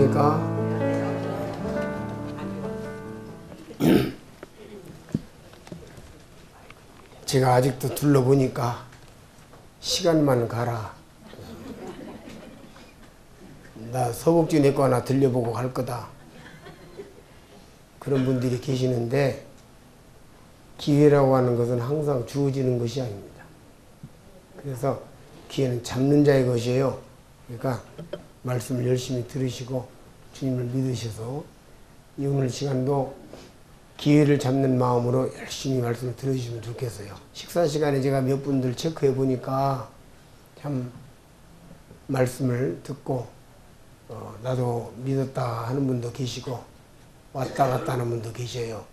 안녕하십니까. 제가 아직도 둘러보니까 시간만 가라. 나 서복지 내과 하나 들려보고 갈 거다. 그런 분들이 계시는데 기회라고 하는 것은 항상 주어지는 것이 아닙니다. 그래서 기회는 잡는 자의 것이에요. 그러니까 말씀을 열심히 들으시고 주님을 믿으셔서 이 오늘 시간도 기회를 잡는 마음으로 열심히 말씀을 들으시면 좋겠어요. 식사 시간에 제가 몇 분들 체크해 보니까 참 말씀을 듣고 나도 믿었다 하는 분도 계시고 왔다 갔다 하는 분도 계셔요.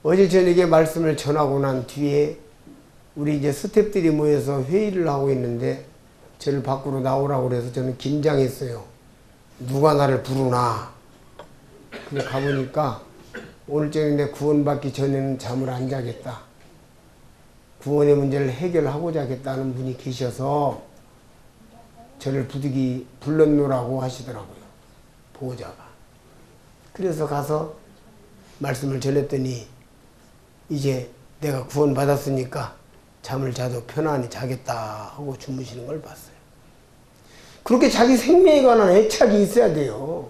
어제 저녁에 말씀을 전하고 난 뒤에 우리 이제 스태프들이 모여서 회의를 하고 있는데 저를 밖으로 나오라고 그래서 저는 긴장했어요. 누가 나를 부르나. 근데 가보니까 오늘 저녁에 구원받기 전에는 잠을 안 자겠다. 구원의 문제를 해결하고자 하겠다는 분이 계셔서 저를 부득이 불렀노라고 하시더라고요. 보호자가. 그래서 가서 말씀을 전했더니 이제 내가 구원받았으니까 잠을 자도 편안히 자겠다 하고 주무시는 걸 봤어요. 그렇게 자기 생명에 관한 애착이 있어야 돼요.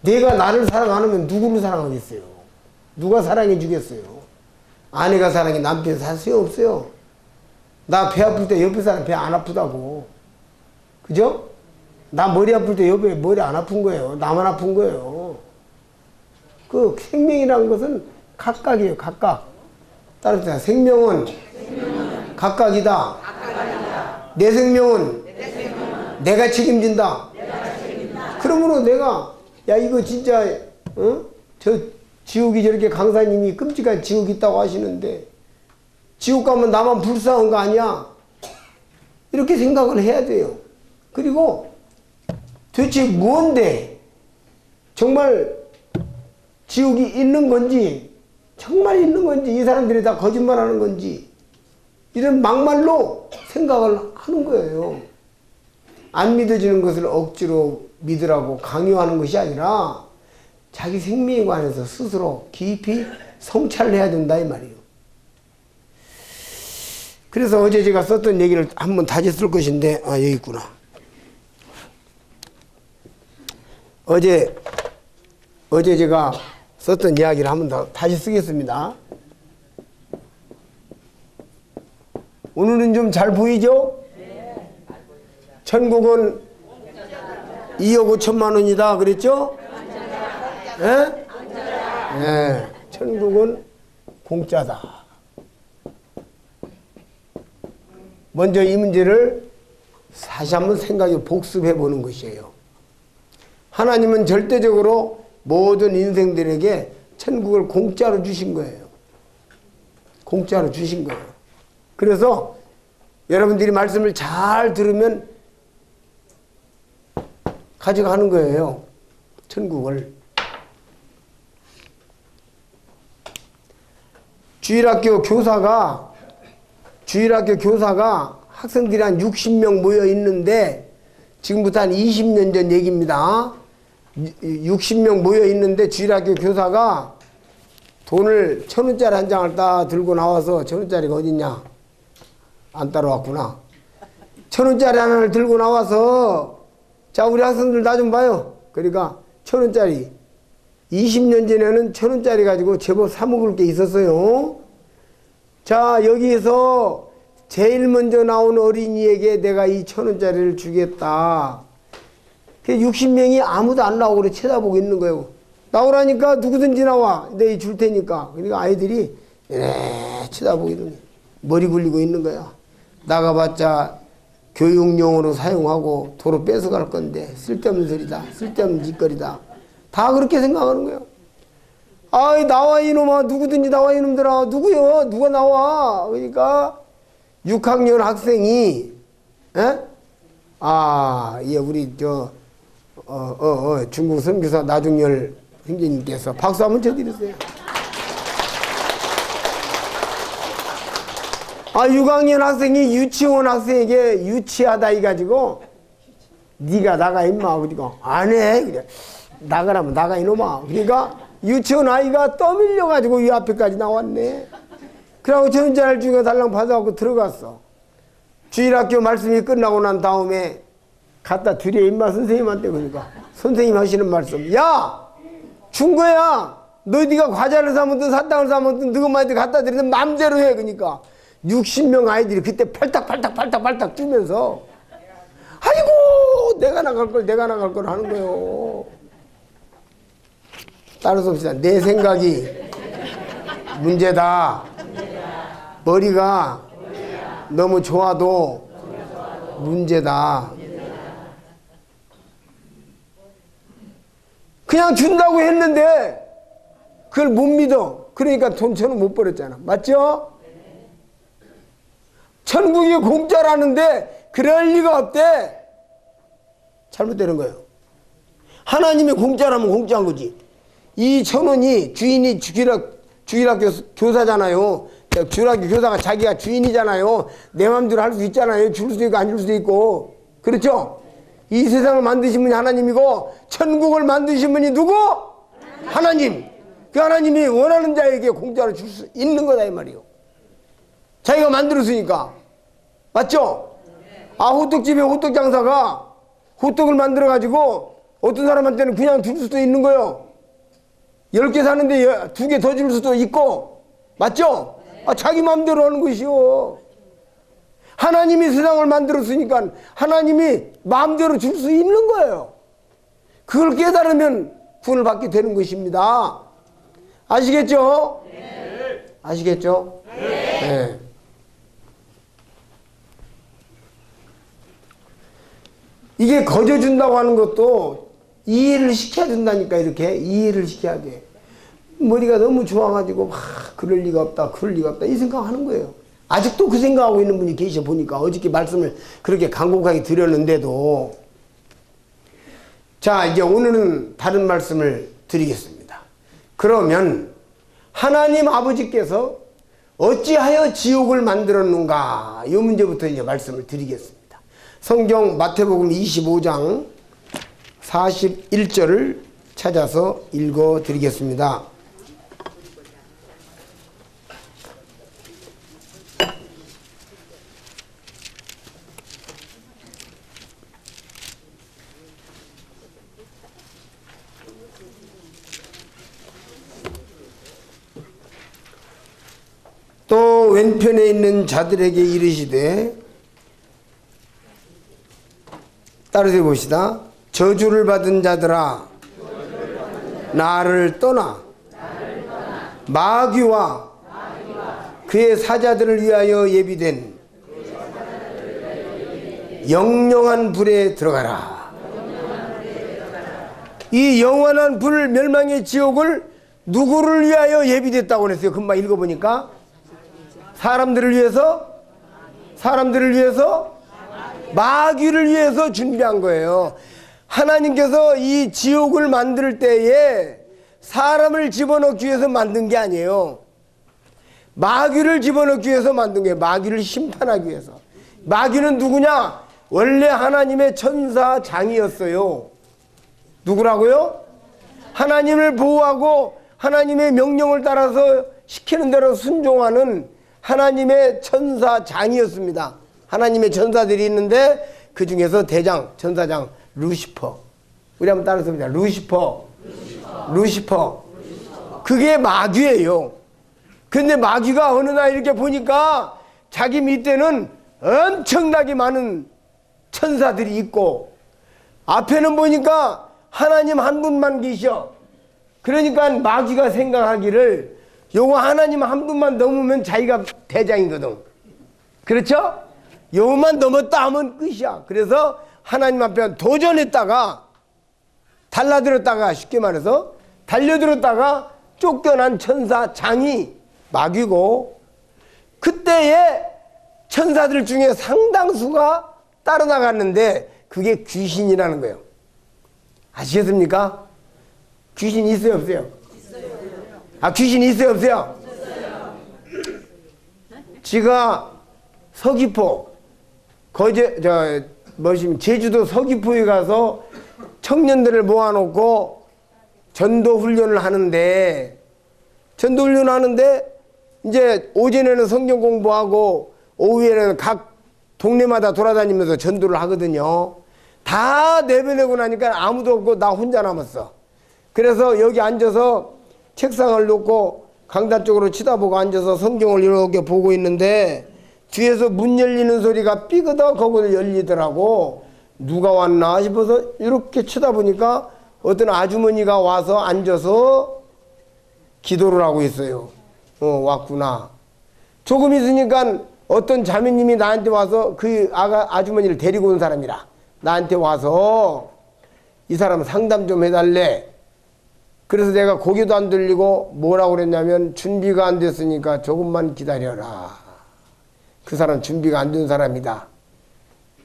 내가 나를 사랑 안 하면 누구를 사랑하겠어요? 누가 사랑해 주겠어요? 아내가 사랑해 남편 살 수 없어요. 나 배 아플 때 옆에 사람 배 안 아프다고. 그죠? 나 머리 아플 때 옆에 머리 안 아픈 거예요. 나만 아픈 거예요. 그 생명이라는 것은 각각이에요. 각각. 따라서 생명은 각각이다. 내 생명은 내가 책임진다. 그러므로 내가 야 이거 진짜 저 지옥이 저렇게 강사님이 끔찍한 지옥이 있다고 하시는데 지옥 가면 나만 불쌍한 거 아니야? 이렇게 생각을 해야 돼요. 그리고 도대체 뭔데 정말 지옥이 있는 건지 정말 있는 건지 이 사람들이 다 거짓말하는 건지 이런 막말로 생각을 하는 거예요. 안 믿어지는 것을 억지로 믿으라고 강요하는 것이 아니라 자기 생명에 관해서 스스로 깊이 성찰을 해야 된다 이 말이에요. 그래서 어제 제가 썼던 얘기를 한번 다시 쓸 것인데 여기 있구나. 어제 제가 썼던 이야기를 한번 더 다시 쓰겠습니다. 오늘은 좀 잘 보이죠? 천국은 2억 5천만 원이다 그랬죠? 예? 예. 천국은 공짜다. 먼저 이 문제를 다시 한번 생각해 복습해 보는 것이에요. 하나님은 절대적으로 모든 인생들에게 천국을 공짜로 주신 거예요. 공짜로 주신 거예요. 그래서 여러분들이 말씀을 잘 들으면 가져가는 거예요. 천국을. 주일학교 교사가 학생들이 한 60명 모여 있는데 지금부터 한 20년 전 얘기입니다. 60명 모여 있는데 주일학교 교사가 돈을 1,000원짜리 한 장을 딱 들고 나와서 1,000원짜리가 어딨냐? 안 따라왔구나. 1,000원짜리 하나를 들고 나와서 자 우리 학생들 나 좀 봐요. 그러니까 1,000원짜리 20년 전에는 1,000원짜리 가지고 제법 사 먹을 게 있었어요. 자 여기에서 제일 먼저 나온 어린이에게 내가 이 1,000원짜리를 주겠다. 60명이 아무도 안 나오고 그래 쳐다보고 있는 거예요. 나오라니까 누구든지 나와. 내가 줄 테니까. 그러니까 아이들이 이래 쳐다보고 있는 거예요. 머리 굴리고 있는 거야. 나가봤자 교육용으로 사용하고 도로 뺏어갈 건데 쓸데없는 소리다. 쓸데없는 짓거리다. 다 그렇게 생각하는 거예요. 아이 나와 이놈아 누구든지 나와 이놈들아 누구요? 누가 나와? 그러니까 6학년 학생이 예 우리 중국 선교사 나중열 형제님께서 박수 한번 쳐드리세요. 6학년 학생이 유치원 학생에게 유치하다 해가지고 네가 나가 임마. 그러니까 안 해. 그래. 나가라면 나가 이놈아. 그러니까 유치원 아이가 떠밀려가지고 이 앞에까지 나왔네. 그러고 전자를 중에 달랑 받아갖고 들어갔어. 주일학교 말씀이 끝나고 난 다음에 갖다 드려 임마 선생님한테. 그러니까 선생님 하시는 말씀, 야 준 거야. 네가 과자를 사먹든 사탕을 사먹든 너희한테 갖다 드리든 마음대로 해. 그러니까 60명 아이들이 그때 팔딱팔딱 뛰면서 아이고 내가 나갈 걸 하는 거요. 따라서 봅시다. 내 생각이 문제다. 머리가 너무 좋아도 문제다. 그냥 준다고 했는데 그걸 못 믿어. 그러니까 돈 1,000원 못 벌었잖아. 맞죠? 천국이 공짜라는데 그럴 리가 없대. 잘못되는 거예요. 하나님이 공짜라면 공짜인 거지. 이 1,000원이 주인이 주일학교 교사잖아요. 주일학교 교사가 자기가 주인이잖아요. 내 맘대로 할 수 있잖아요. 줄 수도 있고 안 줄 수도 있고. 그렇죠? 이 세상을 만드신 분이 하나님이고 천국을 만드신 분이 누구? 하나님. 그 하나님이 원하는 자에게 공짜로 줄 수 있는 거다 이 말이요. 자기가 만들었으니까. 맞죠? 아, 호떡집에 호떡 장사가 호떡을 만들어 가지고 어떤 사람한테는 그냥 줄 수도 있는 거예요. 10개 사는데 2개 더 줄 수도 있고. 맞죠? 아, 자기 마음대로 하는 것이요. 하나님이 세상을 만들었으니까 하나님이 마음대로 줄 수 있는 거예요. 그걸 깨달으면 구원을 받게 되는 것입니다. 아시겠죠? 네. 아시겠죠? 네. 네. 이게 거저 준다고 하는 것도 이해를 시켜야 된다니까. 이렇게 이해를 시켜야 돼. 머리가 너무 좋아가지고 그럴 리가 없다 이 생각하는 거예요. 아직도 그 생각하고 있는 분이 계셔 보니까. 어저께 말씀을 그렇게 간곡하게 드렸는데도. 자, 이제 오늘은 다른 말씀을 드리겠습니다. 그러면 하나님 아버지께서 어찌하여 지옥을 만들었는가, 이 문제부터 이제 말씀을 드리겠습니다. 성경 마태복음 25장 41절을 찾아서 읽어 드리겠습니다. 또 왼편에 있는 자들에게 이르시되, 따라서 봅시다. 저주를 받은 자들아, 나를 떠나 마귀와 그의 사자들을 위하여 예비된 영영한 불에 들어가라. 이 영원한 불, 멸망의 지옥을 누구를 위하여 예비됐다고 그랬어요? 금방 읽어보니까 사람들을 위해서 마귀를 위해서 준비한 거예요. 하나님께서 이 지옥을 만들 때에 사람을 집어넣기 위해서 만든 게 아니에요. 마귀를 집어넣기 위해서 만든 거예요. 마귀를 심판하기 위해서. 마귀는 누구냐? 원래 하나님의 천사장이었어요. 누구라고요? 하나님을 보호하고 하나님의 명령을 따라서 시키는 대로 순종하는 하나님의 천사장이었습니다. 하나님의 천사들이 있는데 그 중에서 대장, 천사장 루시퍼. 우리 한번 따라서 봅니다. 루시퍼. 그게 마귀예요. 근데 마귀가 어느 날 이렇게 보니까 자기 밑에는 엄청나게 많은 천사들이 있고 앞에는 보니까 하나님 한 분만 계셔. 그러니까 마귀가 생각하기를 요거 하나님 한 분만 넘으면 자기가 대장이거든. 그렇죠? 요것만 넘었다 하면 끝이야. 그래서 하나님 앞에 도전했다가 달라들었다가, 쉽게 말해서 달려들었다가 쫓겨난 천사장이 마귀고, 그때에 천사들 중에 상당수가 따라 나갔는데 그게 귀신이라는 거예요. 아시겠습니까? 귀신 있어요, 없어요? 아, 귀신 있어요, 없어요? 지가 서귀포 제주도 서귀포에 가서 청년들을 모아놓고 전도 훈련을 하는데, 이제 오전에는 성경 공부하고 오후에는 각 동네마다 돌아다니면서 전도를 하거든요. 다 내보내고 나니까 아무도 없고 나 혼자 남았어. 그래서 여기 앉아서 책상을 놓고 강단 쪽으로 치다보고 앉아서 성경을 이렇게 보고 있는데, 뒤에서 문 열리는 소리가 삐그덕 하고 열리더라고. 누가 왔나 싶어서 이렇게 쳐다보니까 어떤 아주머니가 와서 앉아서 기도를 하고 있어요. 왔구나. 조금 있으니까 어떤 자매님이 나한테 와서 그 아주머니를 데리고 온 사람이라 나한테 와서 이 사람 상담 좀 해달래. 그래서 내가 고개도 안 들리고 뭐라고 그랬냐면, 준비가 안 됐으니까 조금만 기다려라. 그 사람 준비가 안 된 사람이다.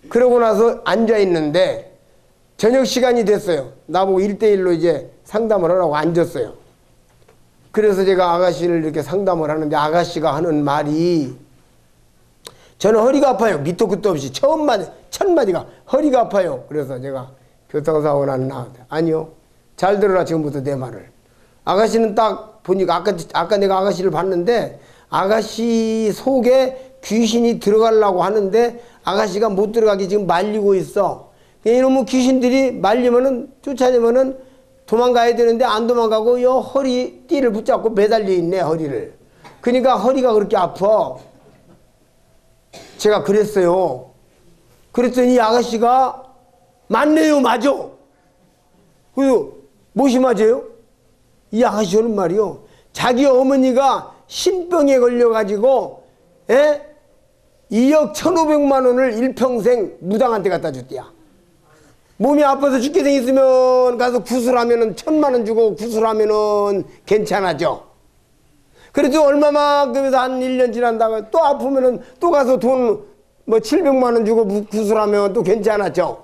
그러고 나서 앉아있는데 저녁 시간이 됐어요. 나보고 1대1로 이제 상담을 하라고 앉았어요. 그래서 제가 아가씨를 이렇게 상담을 하는데, 아가씨가 하는 말이, 저는 허리가 아파요. 밑도 끝도 없이 첫 마디가 허리가 아파요. 그래서 제가 교통사고 났나? 아니요. 잘 들어라, 지금부터 내 말을. 아가씨는 딱 보니까 아까 내가 아가씨를 봤는데, 아가씨 속에 귀신이 들어가려고 하는데 아가씨가 못 들어가게 지금 말리고 있어. 이놈의 귀신들이 말리면은, 쫓아내면은 도망가야 되는데 안 도망가고 요 허리띠를 붙잡고 매달려 있네, 허리를. 그러니까 허리가 그렇게 아파. 제가 그랬어요. 그랬더니 아가씨가 맞네요, 맞아. 그래서 무엇이 맞아요? 이 아가씨 하는 말이요, 자기 어머니가 신병에 걸려가지고 2억 1,500만 원을 일평생 무당한테 갖다 줬대야. 몸이 아파서 죽게 생겼으면 가서 구술하면은 1,000만 원 주고 구술하면은 괜찮아져. 그래도 얼마만큼 해서 한 1년 지난다가 또 아프면은 또 가서 돈 700만 원 주고 구술하면 또 괜찮아져.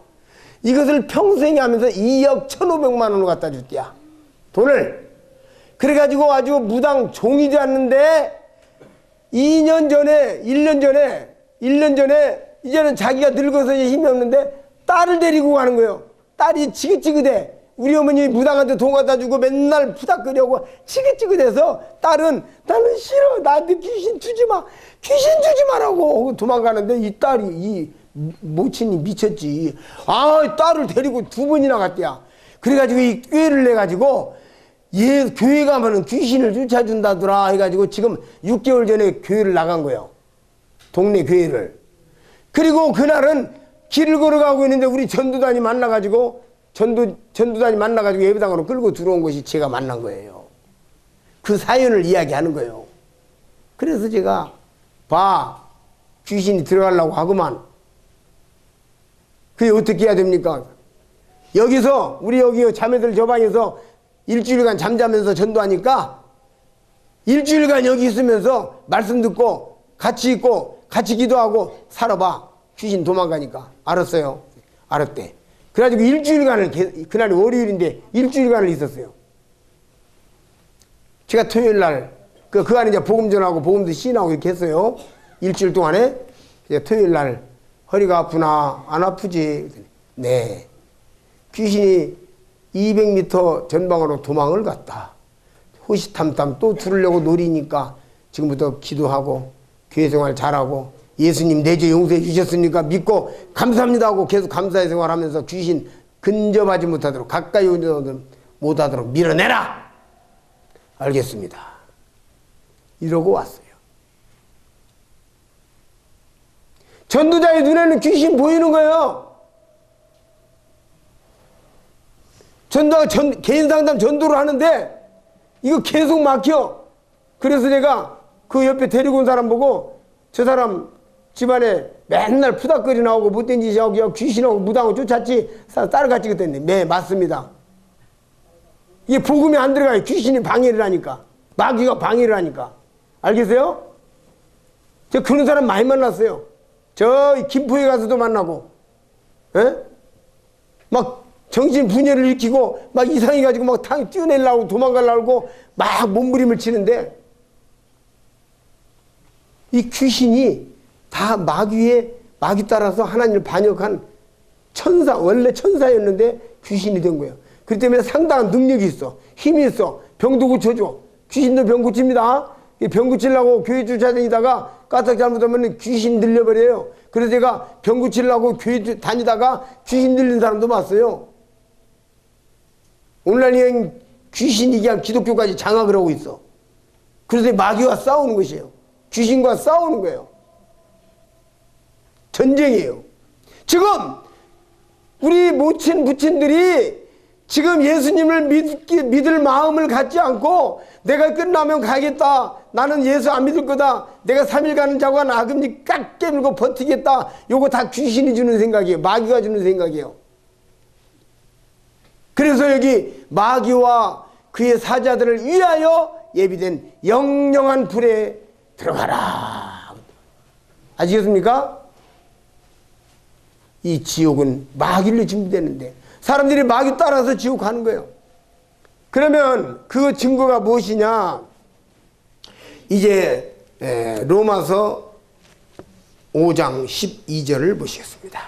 이것을 평생에 하면서 2억 1,500만 원을 갖다 줬대야, 돈을. 그래가지고 아주 무당 종이 되었는데, 1년 전에 이제는 자기가 늙어서 이제 힘이 없는데 딸을 데리고 가는 거예요. 딸이 지긋지긋해. 우리 어머니 무당한테 돈 갖다 주고 맨날 푸닥거리고 지긋지긋해서 딸은, 나는 싫어, 나한테 귀신 주지 마, 귀신 주지 마라고 도망가는데, 이 딸이, 이 모친이 미쳤지. 딸을 데리고 2번이나 갔대야. 그래가지고 이 꾀를 내가지고, 얘 교회 가면은 귀신을 쫓아준다더라 해가지고 지금 6개월 전에 교회를 나간 거예요. 동네 교회를. 그리고 그날은 길을 걸어가고 있는데 우리 전도단이 만나가지고, 전도단이 만나가지고 예배당으로 끌고 들어온 것이 제가 만난 거예요. 그 사연을 이야기하는 거예요. 그래서 제가 귀신이 들어가려고 하구만. 그게 어떻게 해야 됩니까? 여기서 우리 여기 자매들 저 방에서 일주일간 잠자면서 전도하니까, 일주일간 여기 있으면서 말씀 듣고 같이 있고 같이 기도하고 살아봐. 귀신 도망가니까. 알았어요. 알았대. 그래가지고 일주일간을, 그날이 월요일인데 일주일간을 있었어요. 제가 토요일날 그 안에 이제 복음 전하고 복음도 시인하고 이렇게 했어요. 일주일 동안에. 이제 토요일날 허리가 아프나? 안 아프지? 네. 귀신이 200m 전방으로 도망을 갔다. 호시탐탐 또 들으려고 노리니까 지금부터 기도하고 교회 생활 잘하고 예수님 내 죄 용서해 주셨으니까 믿고 감사합니다 하고 계속 감사의 생활하면서 귀신 근접하지 못하도록, 가까이 오지 못하도록 밀어내라. 알겠습니다. 이러고 왔어요. 전도자의 눈에는 귀신 보이는 거예요. 개인 상담 전도를 하는데 이거 계속 막혀. 그래서 내가 그 옆에 데리고 온 사람 보고, 저 사람 집안에 맨날 푸닥거리 나오고 못된 짓이 하고 귀신하고 무당하고 쫓았지, 따라갔지 그랬더니, 네 맞습니다. 이게 복음이 안 들어가요. 귀신이 방해를 하니까, 마귀가 방해를 하니까. 알겠어요? 저 그런 사람 많이 만났어요. 저 김포에 가서도 만나고, 막 정신 분열을 일으키고 막 이상해가지고 막 뛰어내려고 도망가려고 막 몸부림을 치는데, 이 귀신이 다 마귀 따라서 하나님을 반역한 원래 천사였는데 귀신이 된 거예요. 그렇기 때문에 상당한 능력이 있어. 힘이 있어. 병도 고쳐줘. 귀신도 병 고칩니다. 병 고치려고 교회 주차다니다가 까딱 잘못하면 귀신 들려버려요. 그래서 제가 병 고치려고 교회 다니다가 귀신 들린 사람도 봤어요. 오늘날 그냥 귀신이 그냥 기독교까지 장악을 하고 있어. 그래서 마귀와 싸우는 것이에요. 귀신과 싸우는 거예요. 전쟁이에요. 지금 우리 모친 부친들이 지금 예수님을 믿을 마음을 갖지 않고 내가 끝나면 가겠다. 나는 예수 안 믿을 거다. 내가 3일 가는 자고 나금니 깍 깨물고 버티겠다. 요거 다 귀신이 주는 생각이에요. 마귀가 주는 생각이에요. 그래서 여기 마귀와 그의 사자들을 위하여 예비된 영영한 불에 들어가라. 아시겠습니까? 이 지옥은 마귀로 준비되는데 사람들이 마귀 따라서 지옥 가는 거예요. 그러면 그 증거가 무엇이냐? 이제 로마서 5장 12절을 보시겠습니다.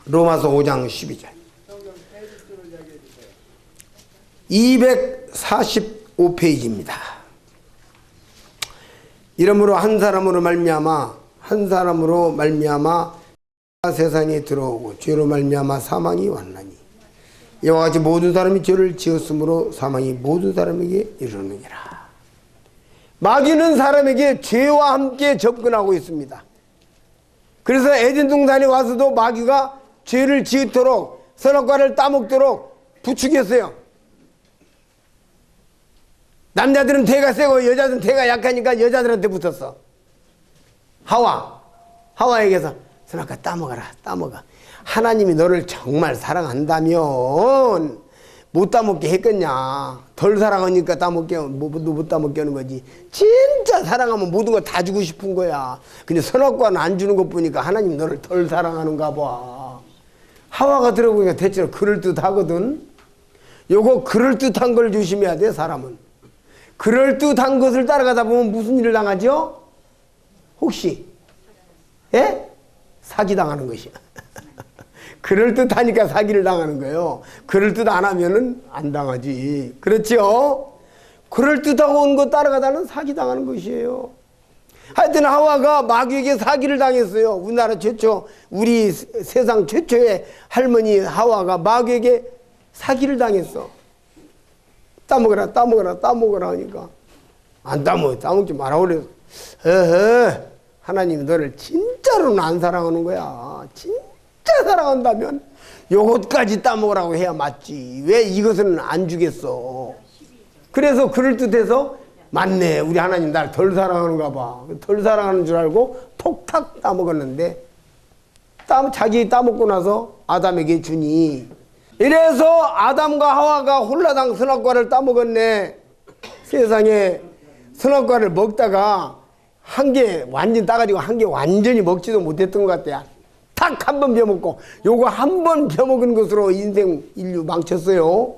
로마서 5장 12절 245페이지입니다. 이러므로 한 사람으로 말미암아 세상에 들어오고 죄로 말미암아 사망이 왔나니 이와 같이 모든 사람이 죄를 지었으므로 사망이 모든 사람에게 이르느니라. 마귀는 사람에게 죄와 함께 접근하고 있습니다. 그래서 에덴 동산에 와서도 마귀가 죄를 지으도록 선악과를 따먹도록 부추겼어요. 남자들은 대가 세고 여자들은 대가 약하니까 여자들한테 붙었어. 하와에게서 선악과 따먹어라. 따먹어. 하나님이 너를 정말 사랑한다면 못 따먹게 했겠냐. 덜 사랑하니까 못 따먹게 하는 거지. 진짜 사랑하면 모든 거 다 주고 싶은 거야. 근데 선악과는 안 주는 것 보니까 하나님 너를 덜 사랑하는가 봐. 하와가 들어보니까 대체로 그럴듯하거든. 요거 그럴듯한 걸 조심해야 돼. 사람은 그럴듯한 것을 따라가다 보면 무슨 일을 당하죠? 혹시 사기당하는 것이야. 그럴듯하니까 사기를 당하는 거예요. 그럴듯 안 하면은 안 당하지. 그렇죠? 그럴듯하고 온 거 따라가다는 사기당하는 것이에요. 하여튼 하와가 마귀에게 사기를 당했어요. 우리나라 최초, 우리 세상 최초의 할머니 하와가 마귀에게 사기를 당했어. 따먹어라 하니까 안 따먹지 마라 그래서 하나님이 너를 진짜로는 안 사랑하는 거야. 진짜 사랑한다면 요것까지 따먹으라고 해야 맞지. 왜 이것은 안 주겠어. 그래서 그럴듯해서 맞네. 우리 하나님 날 덜 사랑하는가 봐. 덜 사랑하는 줄 알고 톡탁 따먹었는데 자기 따먹고 나서 아담에게 주니 이래서 아담과 하와가 홀라당 선악과를 따먹었네. 세상에 선악과를 먹다가 한 개 완전 따가지고 한 개 완전히 먹지도 못했던 것 같아요. 탁 한 번 벼먹고 요거 한 번 벼먹은 것으로 인류 망쳤어요.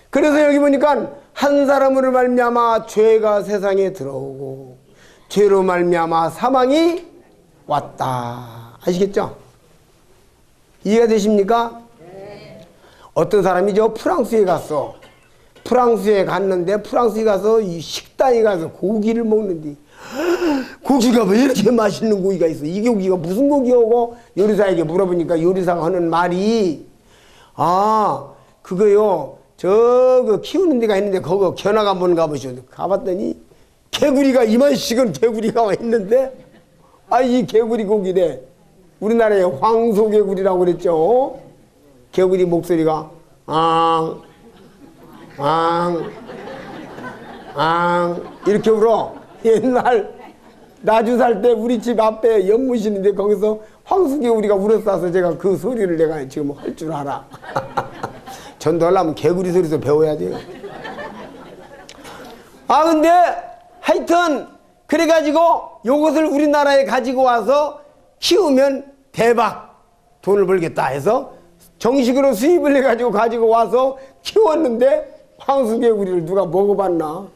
그래서 여기 보니까 한 사람으로 말미암아 죄가 세상에 들어오고 죄로 말미암아 사망이 왔다. 아시겠죠? 이해가 되십니까? 어떤 사람이죠? 프랑스에 갔어. 프랑스에 갔는데 프랑스에 가서 이 식당에 가서 고기를 먹는데 고기가 왜 이렇게 맛있는 고기가 있어? 이 고기가 무슨 고기고? 요리사에게 물어보니까 요리사가 하는 말이 그거요. 저거 키우는 데가 있는데 거기 견학 한번 가보시오. 가봤더니 개구리가 이만씩은 개구리가 와 있는데 이 개구리 고기래. 우리나라에 황소개구리라고 그랬죠. 개구리 목소리가 이렇게 울어. 옛날 나주 살 때 우리 집 앞에 연못이는데 거기서 황소개구리가 울었어서 제가 그 소리를 내가 지금 할 줄 알아. 전도하려면 개구리 소리에서 배워야 돼요. 근데 하여튼 그래가지고 요것을 우리나라에 가지고 와서 키우면 대박 돈을 벌겠다 해서 정식으로 수입을 해가지고 가지고 와서 키웠는데 황소개구리를 누가 먹어봤나?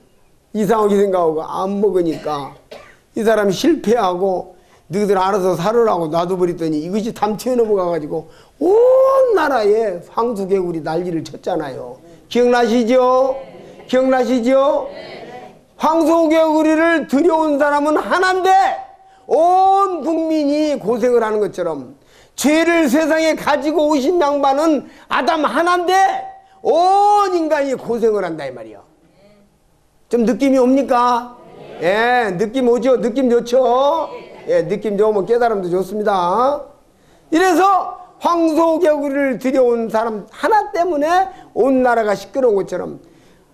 이상하게 생각하고 안 먹으니까 이 사람이 실패하고 너희들 알아서 살으라고 놔둬버렸더니 이것이 담 튀어넘어가가지고 온 나라에 황소개구리 난리를 쳤잖아요. 기억나시죠? 기억나시죠? 황소개구리를 들여온 사람은 하나인데 온 국민이 고생을 하는 것처럼 죄를 세상에 가지고 오신 양반은 아담 하나인데 온 인간이 고생을 한다 이 말이야. 좀 느낌이 옵니까? 예, 느낌 오죠? 느낌 좋죠? 예, 느낌 좋으면 깨달음도 좋습니다. 이래서 황소개구리를 들여온 사람 하나 때문에 온 나라가 시끄러운 것처럼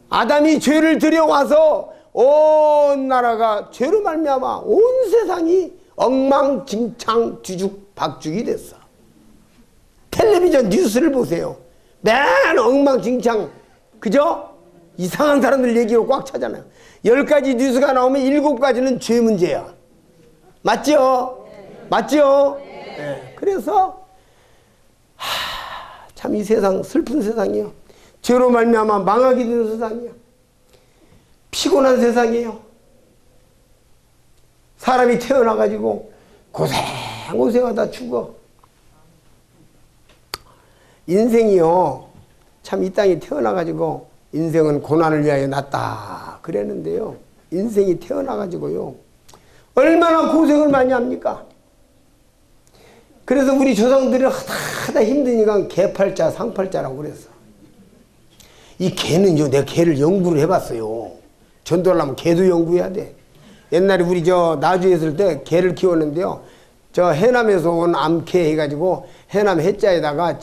아담이 죄를 들여와서 온 나라가 죄로 말미암아 온 세상이 엉망진창 뒤죽박죽이 됐어. 텔레비전 뉴스를 보세요. 맨 엉망진창, 그죠? 이상한 사람들 얘기로 꽉 차잖아요. 10가지 뉴스가 나오면 7가지는 죄 문제야. 맞죠? 맞죠? 네. 그래서 참 이 세상 슬픈 세상이에요. 죄로 말미암아 망하게 되는 세상이에요. 피곤한 세상이에요. 사람이 태어나가지고 고생하다 죽어. 인생이요, 참 이 땅에 태어나가지고 인생은 고난을 위하여 났다 그랬는데요, 인생이 태어나가지고요 얼마나 고생을 많이 합니까? 그래서 우리 조상들이 하다 힘드니까 개팔자 상팔자라고 그랬어. 이 개는요, 내가 개를 연구를 해봤어요. 전도하려면 개도 연구해야 돼. 옛날에 우리 나주에 있을 때 개를 키웠는데요, 해남에서 온 암캐 해가지고 해남 해자에다가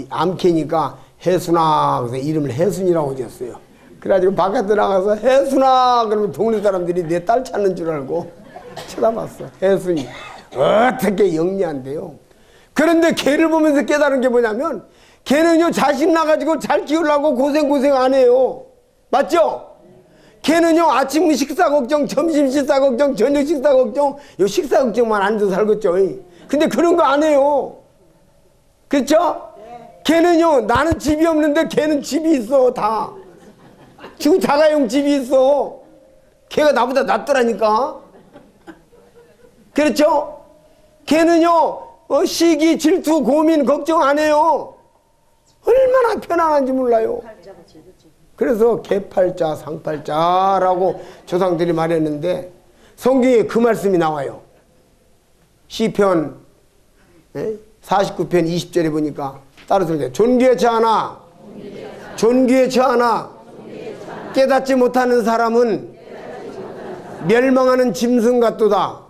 암캐니까 해순아, 그래서 이름을 해순이라고 지었어요. 그래가지고 바깥에 나가서 해순아 그러면 동네 사람들이 내 딸 찾는 줄 알고 쳐다봤어. 해순이 어떻게 영리한데요. 그런데 개를 보면서 깨달은 게 뭐냐면, 개는요 자식 나가지고 잘 키우려고 고생 안 해요. 맞죠? 개는요 아침 식사 걱정, 점심 식사 걱정, 저녁 식사 걱정, 요 식사 걱정만 안 해도 살겠죠. 근데 그런 거 안 해요. 그렇죠? 개는요, 나는 집이 없는데 개는 집이 있어. 다 지금 자가용 집이 있어. 개가 나보다 낫더라니까. 그렇죠? 개는요 시기, 질투, 고민, 걱정 안 해요. 얼마나 편안한지 몰라요. 그래서 개팔자 상팔자라고 조상들이 말했는데 성경에 그 말씀이 나와요. 시편 49편 20절에 보니까 따라서 존귀에 처하나 깨닫지 못하는 사람은 멸망하는 짐승 같도다.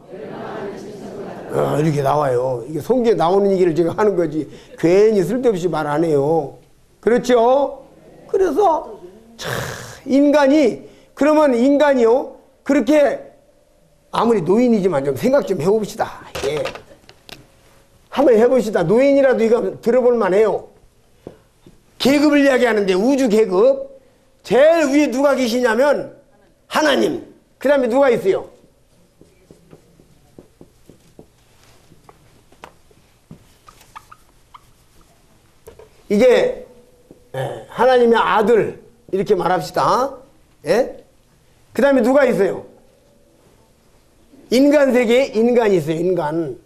이렇게 나와요. 이게 성경에 나오는 얘기를 제가 하는 거지 괜히 쓸데없이 말 안 해요. 그렇죠? 그래서 참 인간이, 그러면 인간이요 그렇게 아무리 노인이지만 좀 생각 좀 해봅시다. 예. 한번 해봅시다. 노인이라도 이거 들어볼 만해요. 계급을 이야기하는데 우주 계급 제일 위에 누가 계시냐면 하나님, 그 다음에 누가 있어요? 이게 하나님의 아들 이렇게 말합시다. 예? 그 다음에 누가 있어요? 인간 세계에 인간이 있어요. 인간.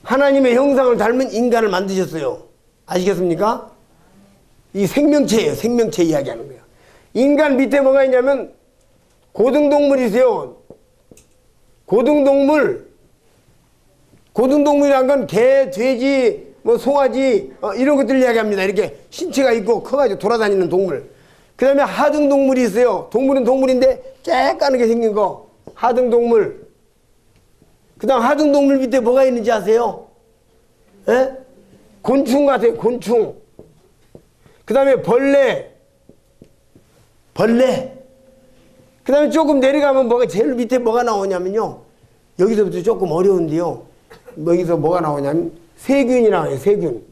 하나님의 형상을 닮은 인간을 만드셨어요. 아시겠습니까? 이 생명체예요. 생명체 이야기하는 거예요. 인간 밑에 뭐가 있냐면 고등동물이 있어요. 고등동물이란 건 개, 돼지, 송아지 이런 것들 이야기합니다. 이렇게 신체가 있고 커가지고 돌아다니는 동물. 그 다음에 하등동물이 있어요. 동물은 동물인데 쬐까맣게 생긴 거 하등동물. 그 다음 하등동물 밑에 뭐가 있는지 아세요? 에? 곤충 같아요. 곤충. 그 다음에 벌레. 그 다음에 조금 내려가면 제일 밑에 뭐가 나오냐면요, 여기서부터 조금 어려운데요, 여기서 뭐가 나오냐면 세균이 나와요. 세균.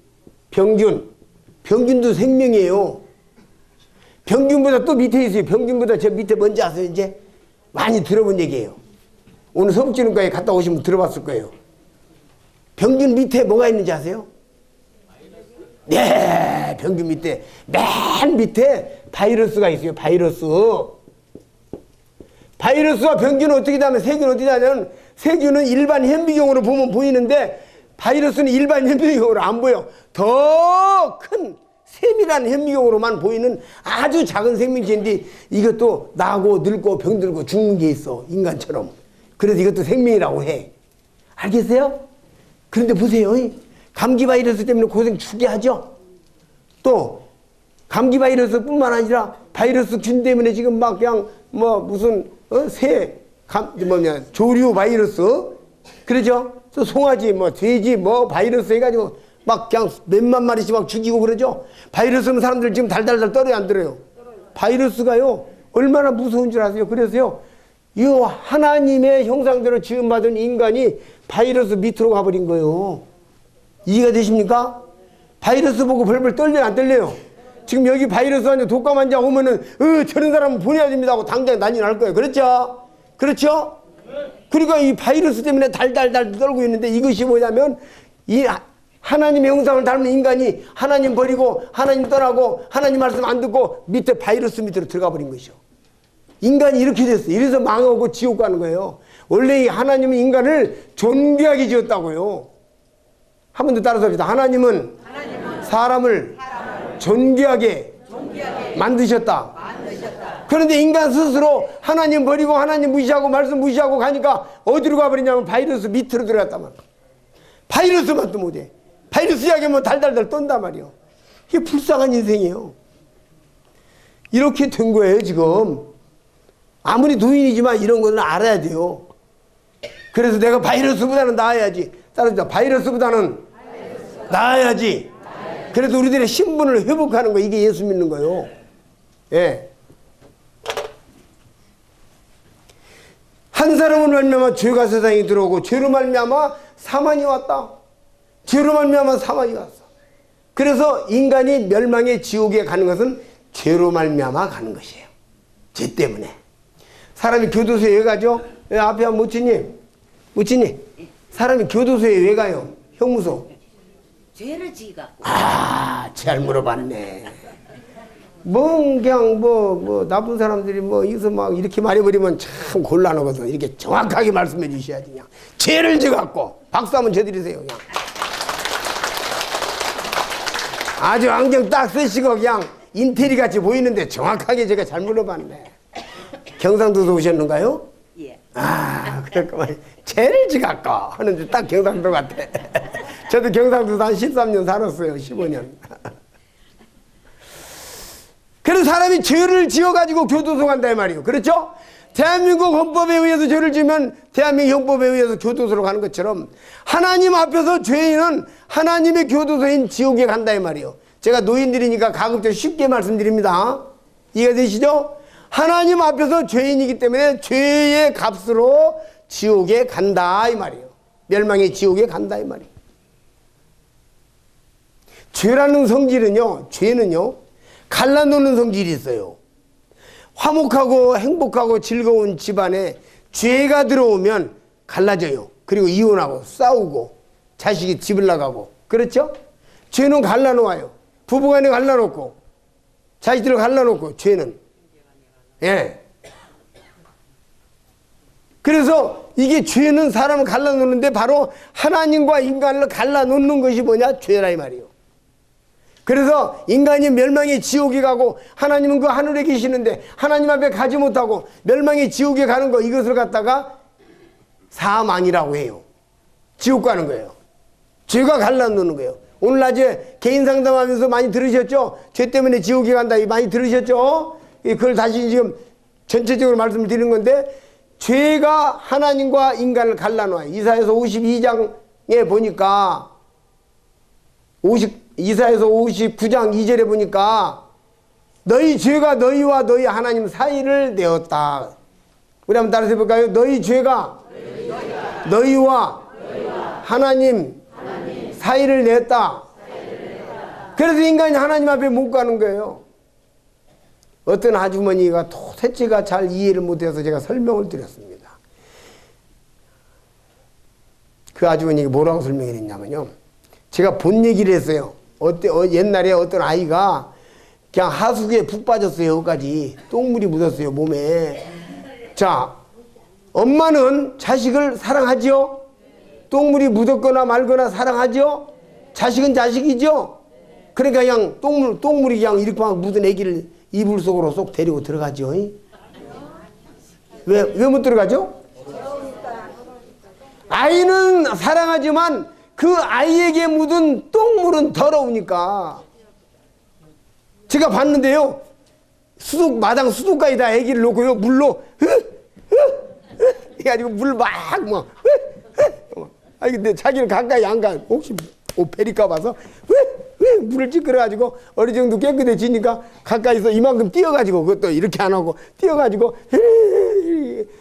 병균도 생명이에요. 병균보다 또 밑에 있어요. 병균보다 저 밑에 뭔지 아세요? 이제 많이 들어본 얘기예요. 오늘 서북지능과에 갔다 오시면 들어봤을 거예요. 병균 밑에 뭐가 있는지 아세요? 네, 병균 밑에 맨 밑에 바이러스가 있어요. 바이러스와 병균은 어떻게 되면 세균은 어떻게 되냐면 세균은 일반 현미경으로 보면 보이는데 바이러스는 일반 현미경으로 안 보여. 더 큰 세밀한 현미경으로만 보이는 아주 작은 생명체인데 이것도 나고 늙고 병들고 죽는 게 있어. 인간처럼. 그래서 이것도 생명이라고 해. 알겠어요? 그런데 보세요. 감기 바이러스 때문에 고생 죽게 하죠. 또 감기 바이러스 뿐만 아니라 바이러스 균 때문에 지금 막 그냥 뭐 무슨 조류 바이러스 그러죠? 또 송아지 뭐 돼지 뭐 바이러스 해가지고 막 그냥 몇만 마리씩 막 죽이고 그러죠? 바이러스는 사람들 지금 달달달 떨어요 안 떨어요? 바이러스가요 얼마나 무서운 줄 아세요? 그래서요 이 하나님의 형상대로 지음받은 인간이 바이러스 밑으로 가버린 거예요. 이해가 되십니까? 바이러스 보고 벌벌 떨려요 안 떨려요? 지금 여기 바이러스한테 독감 환자 오면은 저런 사람은 보내야 됩니다 하고 당장 난리 날 거예요. 그렇죠? 그렇죠? 그러니까 이 바이러스 때문에 달달달 떨고 있는데 이것이 뭐냐면 이 하나님의 형상을 닮은 인간이 하나님 버리고 하나님 떠나고 하나님 말씀 안 듣고 밑에 바이러스 밑으로 들어가 버린 것이죠. 인간이 이렇게 됐어요. 이래서 망하고 지옥 가는 거예요. 원래 이 하나님은 인간을 존귀하게 지었다고요. 한 번 더 따라서 합시다. 하나님은 사람을 존귀하게 만드셨다. 그런데 인간 스스로 하나님 버리고 하나님 무시하고 말씀 무시하고 가니까 어디로 가버리냐면 바이러스 밑으로 들어갔단 말이야. 바이러스만 또 못해. 바이러스 이야기하면 달달달 떤단 말이에요. 이게 불쌍한 인생이에요. 이렇게 된 거예요 지금. 아무리 노인이지만 이런 거는 알아야 돼요. 그래서 내가 바이러스보다는 나아야지. 따라서 바이러스보다는 나아야지. 그래서 우리들의 신분을 회복하는 거 이게 예수 믿는 거예요. 예. 한 사람으로 말미암아 죄가 세상에 들어오고 죄로 말미암아 사망이 왔다. 죄로 말미암아 사망이 왔어. 그래서 인간이 멸망의 지옥에 가는 것은 죄로 말미암아 가는 것이에요. 죄 때문에. 사람이 교도소에 왜 가죠? 앞에 한 모치님 사람이 교도소에 왜 가요? 형무소. 죄를 지어갖고. 잘 물어봤네. 그냥 나쁜 사람들이 여기서 막 이렇게 말해버리면 참 곤란하거든. 이렇게 정확하게 말씀해 주셔야지. 그냥 죄를 지어갖고. 박수 한번 쳐드리세요. 그냥. 아주 안경 딱 쓰시고 그냥 인테리 같이 보이는데 정확하게 제가 잘 물어봤네. 경상도에서 오셨는가요? 예. 그렇구만. 죄를 지갖고 하는데 딱 경상도 같아. 저도 경상도에서 한 13년 살았어요. 15년. 그래서 사람이 죄를 지어가지고 교도소 간다 이 말이에요. 그렇죠? 대한민국 헌법에 의해서 죄를 지으면 대한민국 형법에 의해서 교도소로 가는 것처럼 하나님 앞에서 죄인은 하나님의 교도소인 지옥에 간다 이 말이에요. 제가 노인들이니까 가급적 쉽게 말씀드립니다. 이해가 되시죠? 하나님 앞에서 죄인이기 때문에 죄의 값으로 지옥에 간다 이 말이에요. 멸망의 지옥에 간다 이 말이에요. 죄라는 성질은요, 죄는요, 갈라놓는 성질이 있어요. 화목하고 행복하고 즐거운 집안에 죄가 들어오면 갈라져요. 그리고 이혼하고 싸우고 자식이 집을 나가고. 그렇죠? 죄는 갈라놓아요. 부부간에 갈라놓고 자식들을 갈라놓고 죄는. 예. 그래서 이게 죄는 사람을 갈라놓는데 바로 하나님과 인간을 갈라놓는 것이 뭐냐? 죄라 이 말이에요. 그래서 인간이 멸망의 지옥에 가고 하나님은 그 하늘에 계시는데 하나님 앞에 가지 못하고 멸망의 지옥에 가는 거 이것을 갖다가 사망이라고 해요. 지옥 가는 거예요. 죄가 갈라놓는 거예요. 오늘 낮에 개인 상담하면서 많이 들으셨죠? 죄 때문에 지옥에 간다 많이 들으셨죠? 그걸 다시 지금 전체적으로 말씀을 드리는 건데 죄가 하나님과 인간을 갈라놓아요. 이사야서 52장에 보니까 이사야서 59장 2절에 보니까 너희 죄가 너희와 너희 하나님 사이를 내었다. 우리 한번 따라서 해볼까요? 너희 죄가 너희와 하나님 사이를 냈다. 그래서 인간이 하나님 앞에 못 가는 거예요. 어떤 아주머니가 도대체가 잘 이해를 못해서 제가 설명을 드렸습니다. 그 아주머니가 뭐라고 설명을 했냐면요. 제가 본 얘기를 했어요. 옛날에 어떤 아이가 그냥 하수구에 푹 빠졌어요. 여기까지 똥물이 묻었어요 몸에. 자, 엄마는 자식을 사랑하죠? 똥물이 묻었거나 말거나 사랑하죠? 자식은 자식이죠? 그러니까 그냥 똥물이 그냥 이렇게 막 묻은 애기를 이불 속으로 쏙 데리고 들어가죠. 왜 못 들어가죠? 아이는 사랑하지만 그 아이에게 묻은 똥물은 더러우니까. 제가 봤는데요, 마당 수도가에다 애기를 놓고요, 물로 해가지고 물 막 아니 근데 자기는 가까이 안 가. 혹시 베릴까 봐서 왜 물을 찌그러가지고 어느 정도 깨끗해지니까 가까이서 이만큼 뛰어가지고, 그것도 이렇게 안 하고 뛰어가지고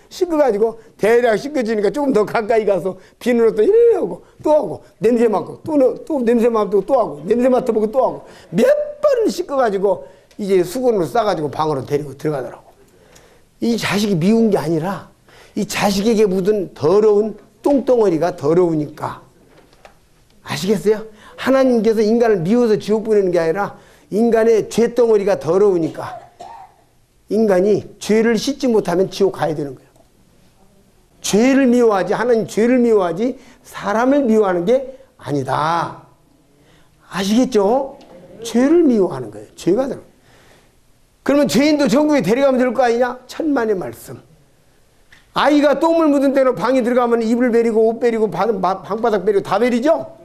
씻어가지고 대략 씻어지니까 조금 더 가까이 가서 비누로 또 이래 하고 또 하고 냄새 맡고 또 냄새 맡고 또 하고 냄새 맡아보고 또 하고 몇 번을 씻어가지고 이제 수건으로 싸가지고 방으로 데리고 들어가더라고. 이 자식이 미운 게 아니라 이 자식에게 묻은 더러운 똥덩어리가 더러우니까. 아시겠어요? 하나님께서 인간을 미워서 지옥 보내는 게 아니라 인간의 죄덩어리가 더러우니까 인간이 죄를 씻지 못하면 지옥 가야 되는 거예요. 죄를 미워하지, 하나님 죄를 미워하지 사람을 미워하는 게 아니다. 아시겠죠? 죄를 미워하는 거예요. 죄가 들어. 그러면 죄인도 천국에 데려가면 될 거 아니냐? 천만의 말씀. 아이가 똥물 묻은 데로 방에 들어가면 이불 베리고 옷 베리고 방바닥 베리고 다 베리죠?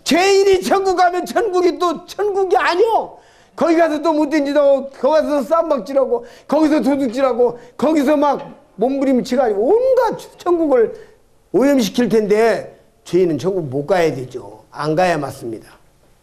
죄인이 천국 가면 천국이 또 천국이 아니요. 거기 가서 또 못된 짓 하고 거기 가서 쌈박질하고 거기서 도둑질하고 거기서 막 몸부림치가지고 온갖 천국을 오염시킬 텐데 죄인은 천국 못 가야 되죠. 안 가야 맞습니다.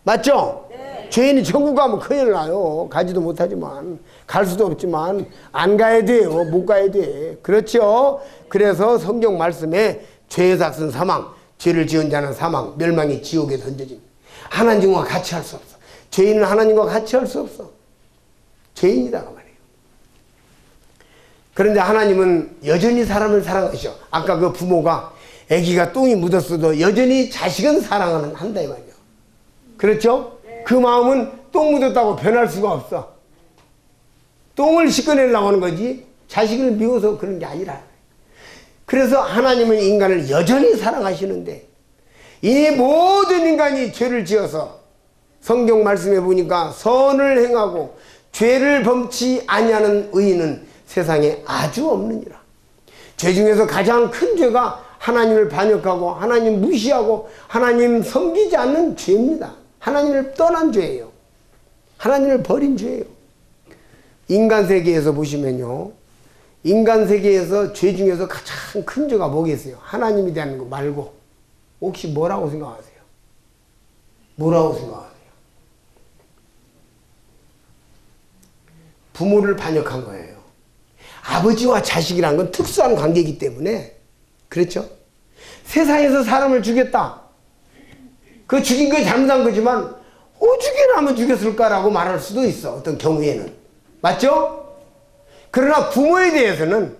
맞죠? 네. 죄인이 천국 가면 큰일 나요. 가지도 못하지만, 갈 수도 없지만 안 가야 돼요. 못 가야 돼. 그렇죠? 그래서 성경 말씀에 죄의 삭은 사망, 죄를 지은 자는 사망, 멸망이 지옥에 던져집니다. 하나님과 같이 할 수 없어. 죄인은 하나님과 같이 할 수 없어. 죄인이다 그 말이에요. 그런데 하나님은 여전히 사람을 사랑하셔. 아까 그 부모가 아기가 똥이 묻었어도 여전히 자식은 사랑은 한다 이 말이에요. 그렇죠? 네. 그 마음은 똥 묻었다고 변할 수가 없어. 똥을 씻어내려고 하는 거지 자식을 미워서 그런 게 아니라. 그래서 하나님은 인간을 여전히 사랑하시는데 이 모든 인간이 죄를 지어서 성경 말씀에 보니까 선을 행하고 죄를 범치 아니하는 의인은 세상에 아주 없느니라. 죄 중에서 가장 큰 죄가 하나님을 반역하고 하나님 무시하고 하나님 섬기지 않는 죄입니다. 하나님을 떠난 죄예요. 하나님을 버린 죄예요. 인간 세계에서 보시면요, 인간 세계에서 죄 중에서 가장 큰 죄가 뭐겠어요? 하나님에 대한 거 말고 혹시 뭐라고 생각하세요? 뭐라고 생각하세요? 부모를 반역한 거예요. 아버지와 자식이란 건 특수한 관계이기 때문에. 그렇죠? 세상에서 사람을 죽였다. 그 죽인 거 잘못한 거지만 오죽이라면 죽였을까라고 말할 수도 있어. 어떤 경우에는. 맞죠? 그러나 부모에 대해서는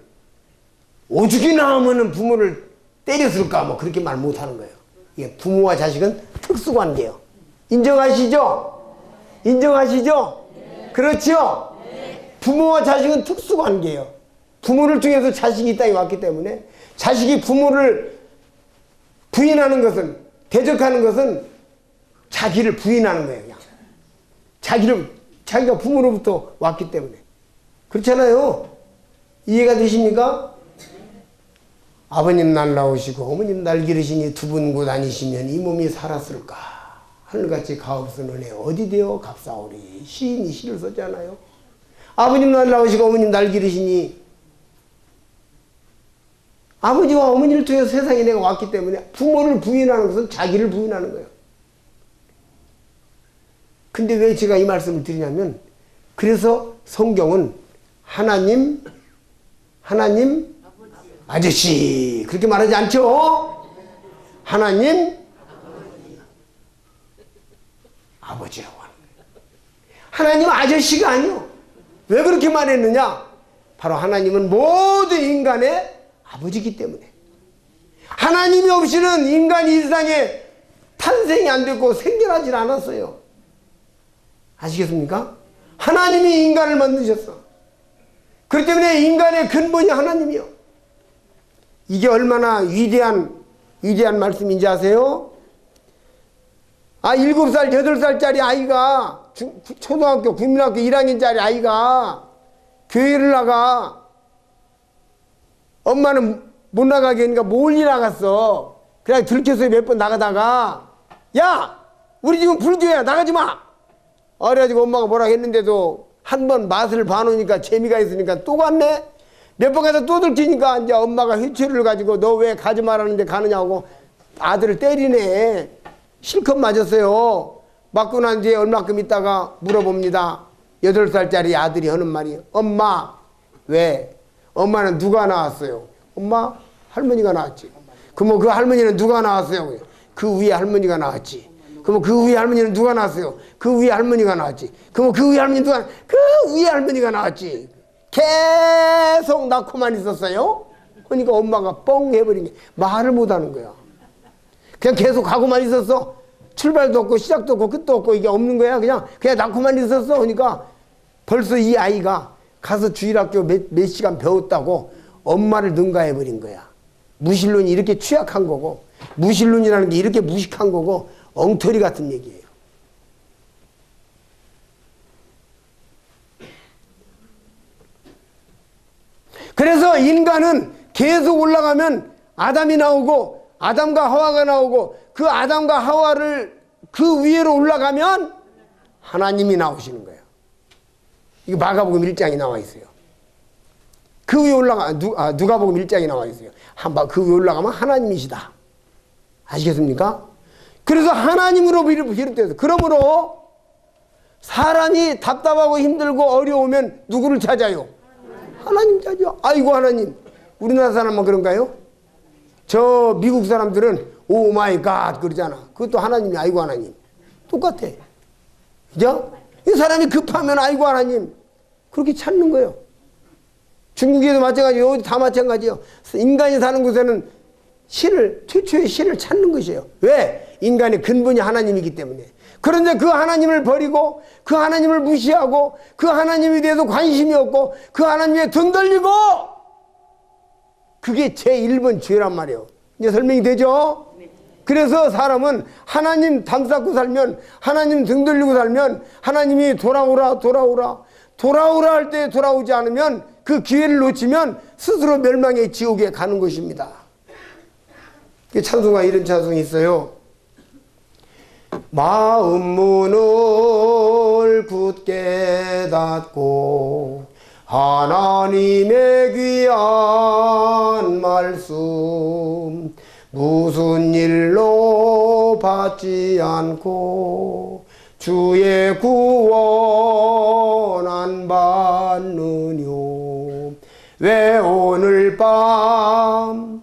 오죽이나 하면은 부모를 때렸을까 뭐 그렇게 말 못하는 거예요. 이게 부모와 자식은 특수관계예요. 인정하시죠? 인정하시죠? 그렇죠? 부모와 자식은 특수관계예요. 부모를 통해서 자식이 이 땅에 왔기 때문에 자식이 부모를 부인하는 것은, 대적하는 것은 자기를 부인하는 거예요. 그냥. 자기가 부모로부터 왔기 때문에. 그렇잖아요. 이해가 되십니까? 아버님 날 낳으시고 어머님 날 기르시니 두 분 곧 아니시면 이 몸이 살았을까. 하늘같이 가옵선 은혜 어디 되어 값사오리. 시인이 시를 썼잖아요. 아버님 날 낳으시고 어머님 날 기르시니, 아버지와 어머니를 통해서 세상에 내가 왔기 때문에 부모를 부인하는 것은 자기를 부인하는 거예요. 근데 왜 제가 이 말씀을 드리냐면, 그래서 성경은 하나님 아저씨 그렇게 말하지 않죠? 하나님 아버지라고 하는 거예요. 하나님 아저씨가 아니요. 왜 그렇게 말했느냐? 바로 하나님은 모든 인간의 아버지이기 때문에. 하나님이 없이는 인간이 이 세상에 탄생이 안 됐고 생겨나질 않았어요. 아시겠습니까? 하나님이 인간을 만드셨어. 그렇기 때문에 인간의 근본이 하나님이요. 이게 얼마나 위대한 말씀인지 아세요? 7살, 8살짜리 아이가, 초등학교, 국민학교 1학년짜리 아이가 교회를 나가. 엄마는 못 나가게 하니까 몰리 나갔어. 그냥 들켜서 몇 번 나가다가, 야! 우리 집은 불교야. 나가지 마! 그래가지고 엄마가 뭐라 했는데도 한 번 맛을 봐놓으니까 재미가 있으니까 또 갔네? 몇 번 가서 또 들키니까 이제 엄마가 회초리를 가지고 너 왜 가지 말라는데 가느냐고 아들을 때리네. 실컷 맞았어요. 맞고 난 뒤에 얼마큼 있다가 물어봅니다. 8살짜리 아들이 하는 말이, 엄마, 왜? 엄마는 누가 낳았어요? 엄마, 할머니가 낳았지. 그러면 그 할머니는 누가 낳았어요? 그 위에 할머니가 낳았지. 그러면 그 위에 할머니는 누가 낳았어요? 그 위에 할머니가 낳았지. 그러면 그 위에 할머니 그 위에 할머니가 낳았지. 계속 낳고만 있었어요. 그러니까 엄마가 뻥 해버린 게 말을 못하는 거야. 그냥 계속 가고만 있었어. 출발도 없고 시작도 없고 끝도 없고 이게 없는 거야. 그냥 낳고만 있었어. 그러니까 벌써 이 아이가 가서 주일학교 몇 시간 배웠다고 엄마를 능가해버린 거야. 무신론이 이렇게 취약한 거고, 무신론이라는 게 이렇게 무식한 거고, 엉터리 같은 얘기예요. 그래서 인간은 계속 올라가면 아담이 나오고, 아담과 하와가 나오고, 그 아담과 하와를 그 위로 올라가면 하나님이 나오시는 거예요. 이거 마가복음 1장에 나와 있어요. 그 위에 누가복음 1장에 나와 있어요. 그 위에 올라가면 하나님이시다. 아시겠습니까? 그래서 하나님으로 비롯돼서, 그러므로 사람이 답답하고 힘들고 어려우면 누구를 찾아요? 하나님 찾아요. 아이고 하나님. 우리나라 사람만 그런가요? 저 미국 사람들은 오 마이 갓 그러잖아. 그것도 하나님이 아이고 하나님. 똑같아. 그죠? 이 사람이 급하면 아이고 하나님. 그렇게 찾는 거예요. 중국에도 마찬가지예요. 여기 다 마찬가지예요. 인간이 사는 곳에는 최초의 신을 찾는 것이에요. 왜? 인간의 근본이 하나님이기 때문에. 그런데 그 하나님을 버리고, 그 하나님을 무시하고, 그 하나님에 대해서 관심이 없고, 그 하나님에 등 돌리고, 그게 제1번 죄란 말이에요. 이제 설명이 되죠? 그래서 사람은 하나님 담쌓고 살면, 하나님 등 돌리고 살면, 하나님이 돌아오라 할 때 돌아오지 않으면, 그 기회를 놓치면 스스로 멸망의 지옥에 가는 것입니다. 찬송가 이런 찬송이 있어요. 마음 문을 굳게 닫고 하나님의 귀한 말씀 무슨 일로 받지 않고 주의 구원 안 받느뇨. 왜 오늘 밤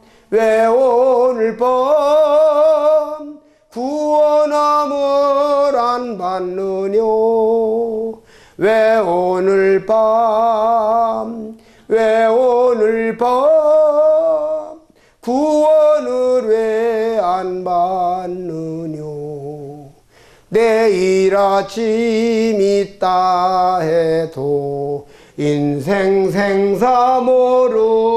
구원함을 안 받느뇨. 왜 오늘 밤 구원을 왜 안 받느뇨. 내일 아침 있다 해도 인생 생사 모르나니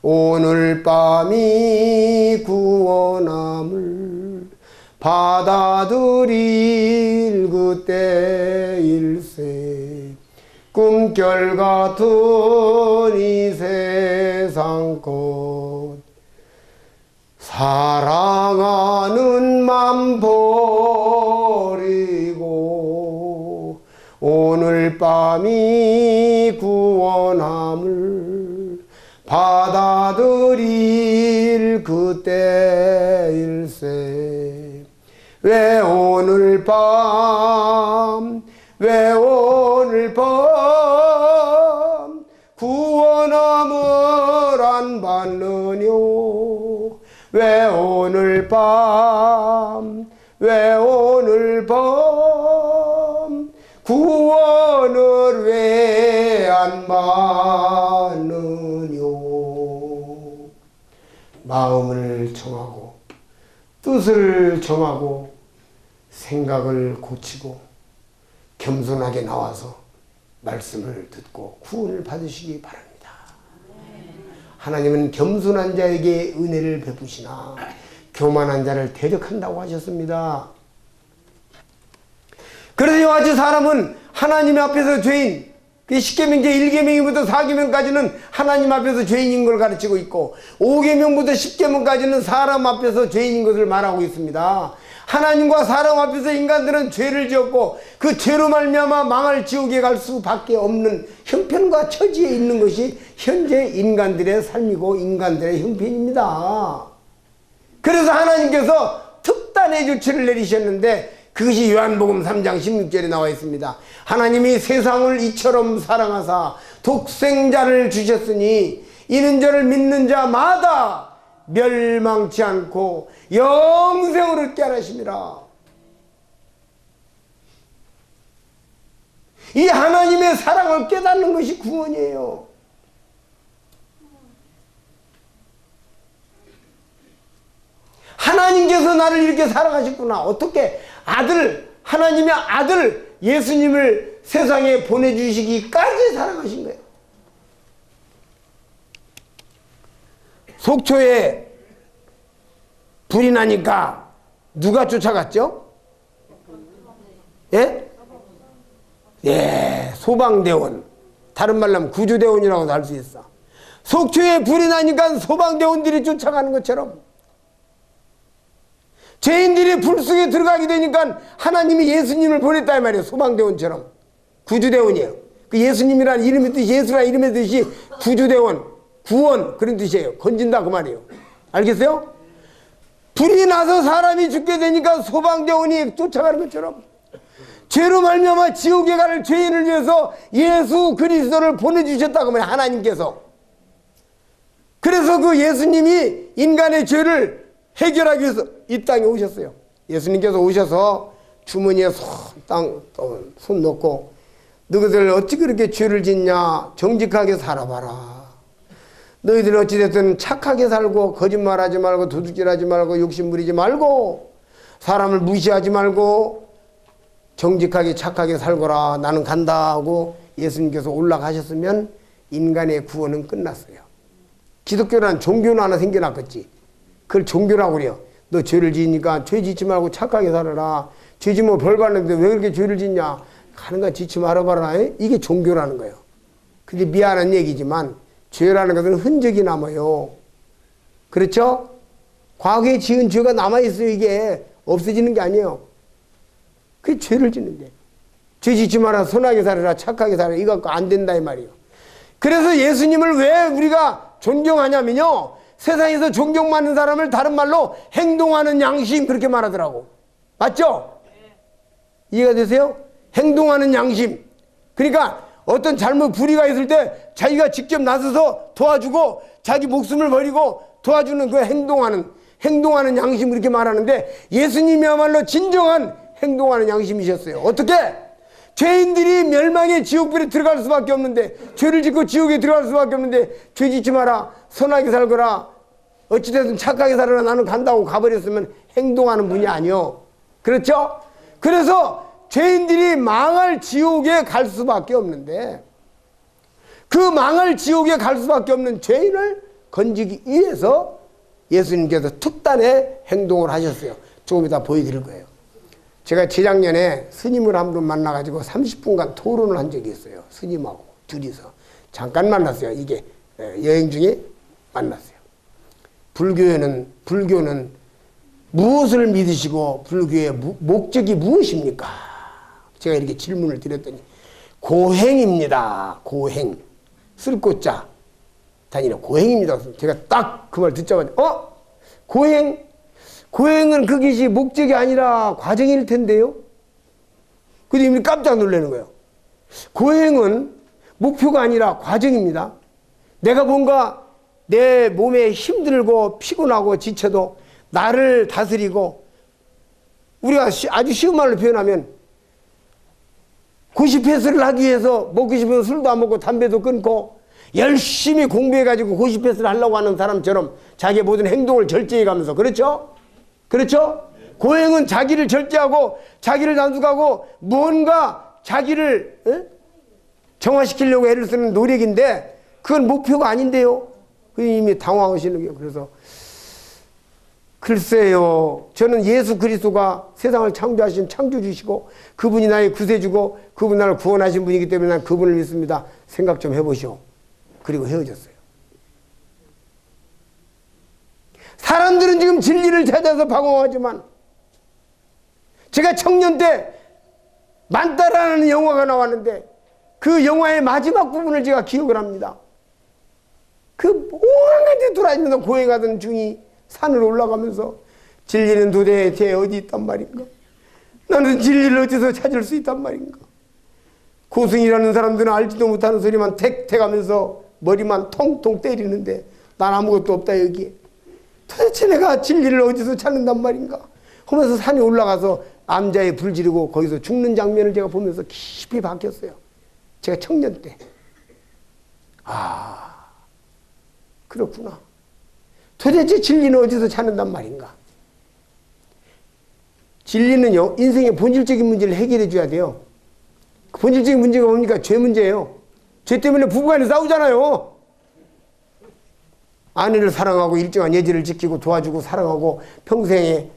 오늘 밤이 구원함을 받아들일 그때일세. 꿈결 같은 이 세상 것 사랑하는 맘 버리고 오늘 밤이 구원함을 받아들일 그때일세. 왜 오늘 밤 구원함을 안 받느뇨. 왜 오늘 밤 구원을 왜 안 받느뇨. 마음을 정하고 뜻을 정하고 생각을 고치고 겸손하게 나와서 말씀을 듣고 구원을 받으시기 바랍니다. 하나님은 겸손한 자에게 은혜를 베푸시나 교만한 자를 대적한다고 하셨습니다. 그래서 이와 같이 사람은 하나님 앞에서 죄인, 십계명제 1계명부터 4계명까지는 하나님 앞에서 죄인인 걸 가르치고 있고 5계명부터 10계명까지는 사람 앞에서 죄인인 것을 말하고 있습니다. 하나님과 사람 앞에서 인간들은 죄를 지었고 그 죄로 말미암아 망할 지옥에 갈 수밖에 없는 형편과 처지에 있는 것이 현재 인간들의 삶이고 인간들의 형편입니다. 그래서 하나님께서 특단의 조치를 내리셨는데 그것이 요한복음 3장 16절에 나와 있습니다. 하나님이 세상을 이처럼 사랑하사 독생자를 주셨으니 이는 저를 믿는 자마다 멸망치 않고 영생을 얻게 하심이라. 이 하나님의 사랑을 깨닫는 것이 구원이에요. 하나님께서 나를 이렇게 사랑하셨구나. 어떻게 하나님의 아들 예수님을 세상에 보내주시기까지 사랑하신 거예요. 속초에 불이 나니까 누가 쫓아갔죠? 예? 예, 소방대원. 다른 말로 하면 구조대원이라고도 할 수 있어. 속초에 불이 나니까 소방대원들이 쫓아가는 것처럼 죄인들이 불 속에 들어가게 되니까 하나님이 예수님을 보냈다 이 말이에요. 소방대원처럼. 구조대원이에요. 그 예수님이라는 이름의 뜻이, 예수라는 이름의 뜻이 구조대원, 구원, 그런 뜻이에요. 건진다 그 말이에요. 알겠어요? 불이 나서 사람이 죽게 되니까 소방대원이 쫓아가는 것처럼 죄로 말미암아 지옥에 갈 죄인을 위해서 예수 그리스도를 보내주셨다고 말이에요. 하나님께서. 그래서 그 예수님이 인간의 죄를 해결하기 위해서 이 땅에 오셨어요. 예수님께서 오셔서 주머니에 손 넣고 너희들 어찌 그렇게 죄를 짓냐? 정직하게 살아봐라. 너희들 어찌됐든 착하게 살고 거짓말하지 말고 도둑질하지 말고 욕심 부리지 말고 사람을 무시하지 말고 정직하게 착하게 살거라. 나는 간다 하고 예수님께서 올라가셨으면 인간의 구원은 끝났어요. 기독교라는 종교는 하나 생겨났겠지. 그걸 종교라고 그래요. 너 죄를 지으니까 죄 짓지 말고 착하게 살아라. 죄 지면 벌 받는데 왜 그렇게 죄를 짓냐? 가는 거 짓지 말아봐라. 이게 종교라는 거예요. 그게 미안한 얘기지만 죄라는 것은 흔적이 남아요. 그렇죠? 과거에 지은 죄가 남아있어요. 이게 없어지는 게 아니에요. 그게 죄를 짓는데. 죄 짓지 마라. 선하게 살아라. 착하게 살아라. 이거 갖고 안 된다 이 말이에요. 그래서 예수님을 왜 우리가 존경하냐면요. 세상에서 존경받는 사람을 다른 말로 행동하는 양심 그렇게 말하더라고. 맞죠? 이해가 되세요? 행동하는 양심. 그러니까 어떤 잘못 불의가 있을 때 자기가 직접 나서서 도와주고 자기 목숨을 버리고 도와주는 그 행동하는 양심 그렇게 말하는데 예수님이야말로 진정한 행동하는 양심이셨어요. 어떻게? 죄인들이 멸망의 지옥불에 들어갈 수밖에 없는데 죄를 짓고 지옥에 들어갈 수밖에 없는데 죄 짓지 마라. 선하게 살거라. 어찌됐든 착하게 살아라. 나는 간다고 가버렸으면 행동하는 분이 아니요. 그렇죠? 그래서 죄인들이 망할 지옥에 갈 수밖에 없는데 그 망할 지옥에 갈 수밖에 없는 죄인을 건지기 위해서 예수님께서 특단의 행동을 하셨어요. 조금 이따 보여드릴 거예요. 제가 재작년에 스님을 한 분 만나가지고 30분간 토론을 한 적이 있어요. 스님하고 둘이서. 잠깐 만났어요. 이게 여행 중에 만났어요. 불교는 무엇을 믿으시고 불교의 목적이 무엇입니까? 제가 이렇게 질문을 드렸더니 고행입니다. 고행. 쓸 꽃자 다니는 고행입니다. 제가 딱 그 말 듣자마자 고행? 고행은 그것이 목적이 아니라 과정일 텐데요. 근데 이미 깜짝 놀라는 거예요. 고행은 목표가 아니라 과정입니다. 내가 뭔가 내 몸에 힘들고 피곤하고 지쳐도 나를 다스리고 우리가 아주 쉬운 말로 표현하면 고시패스를 하기 위해서 먹고 싶으면 술도 안 먹고 담배도 끊고 열심히 공부해가지고 고시패스를 하려고 하는 사람처럼 자기의 모든 행동을 절제해가면서 그렇죠? 그렇죠? 고행은 자기를 절제하고 자기를 단속하고 무언가 자기를 정화시키려고 애를 쓰는 노력인데 그건 목표가 아닌데요. 이미 당황하시는 거예요. 그래서 글쎄요, 저는 예수 그리스도가 세상을 창조하신 창조주시고 그분이 나의 구세주고 그분이 나를 구원하신 분이기 때문에 난 그분을 믿습니다. 생각 좀 해보시오. 그리고 헤어졌어요. 사람들은 지금 진리를 찾아서 방황하지만 제가 청년 때 만다라는 영화가 나왔는데 그 영화의 마지막 부분을 제가 기억을 합니다. 그 몽하게 돌아다니면서 고행하던 중이 산을 올라가면서 진리는 도대체 어디 있단 말인가? 나는 진리를 어디서 찾을 수 있단 말인가? 고승이라는 사람들은 알지도 못하는 소리만 택택 하면서 머리만 통통 때리는데 난 아무것도 없다 여기에. 도대체 내가 진리를 어디서 찾는단 말인가? 하면서 산에 올라가서 암자에 불 지르고 거기서 죽는 장면을 제가 보면서 깊이 바뀌었어요. 제가 청년 때. 아, 그렇구나. 도대체 진리는 어디서 찾는단 말인가? 진리는요, 인생의 본질적인 문제를 해결해 줘야 돼요. 그 본질적인 문제가 뭡니까? 죄 문제예요. 죄 때문에 부부간에 싸우잖아요. 아내를 사랑하고 일정한 예절을 지키고 도와주고 사랑하고 평생의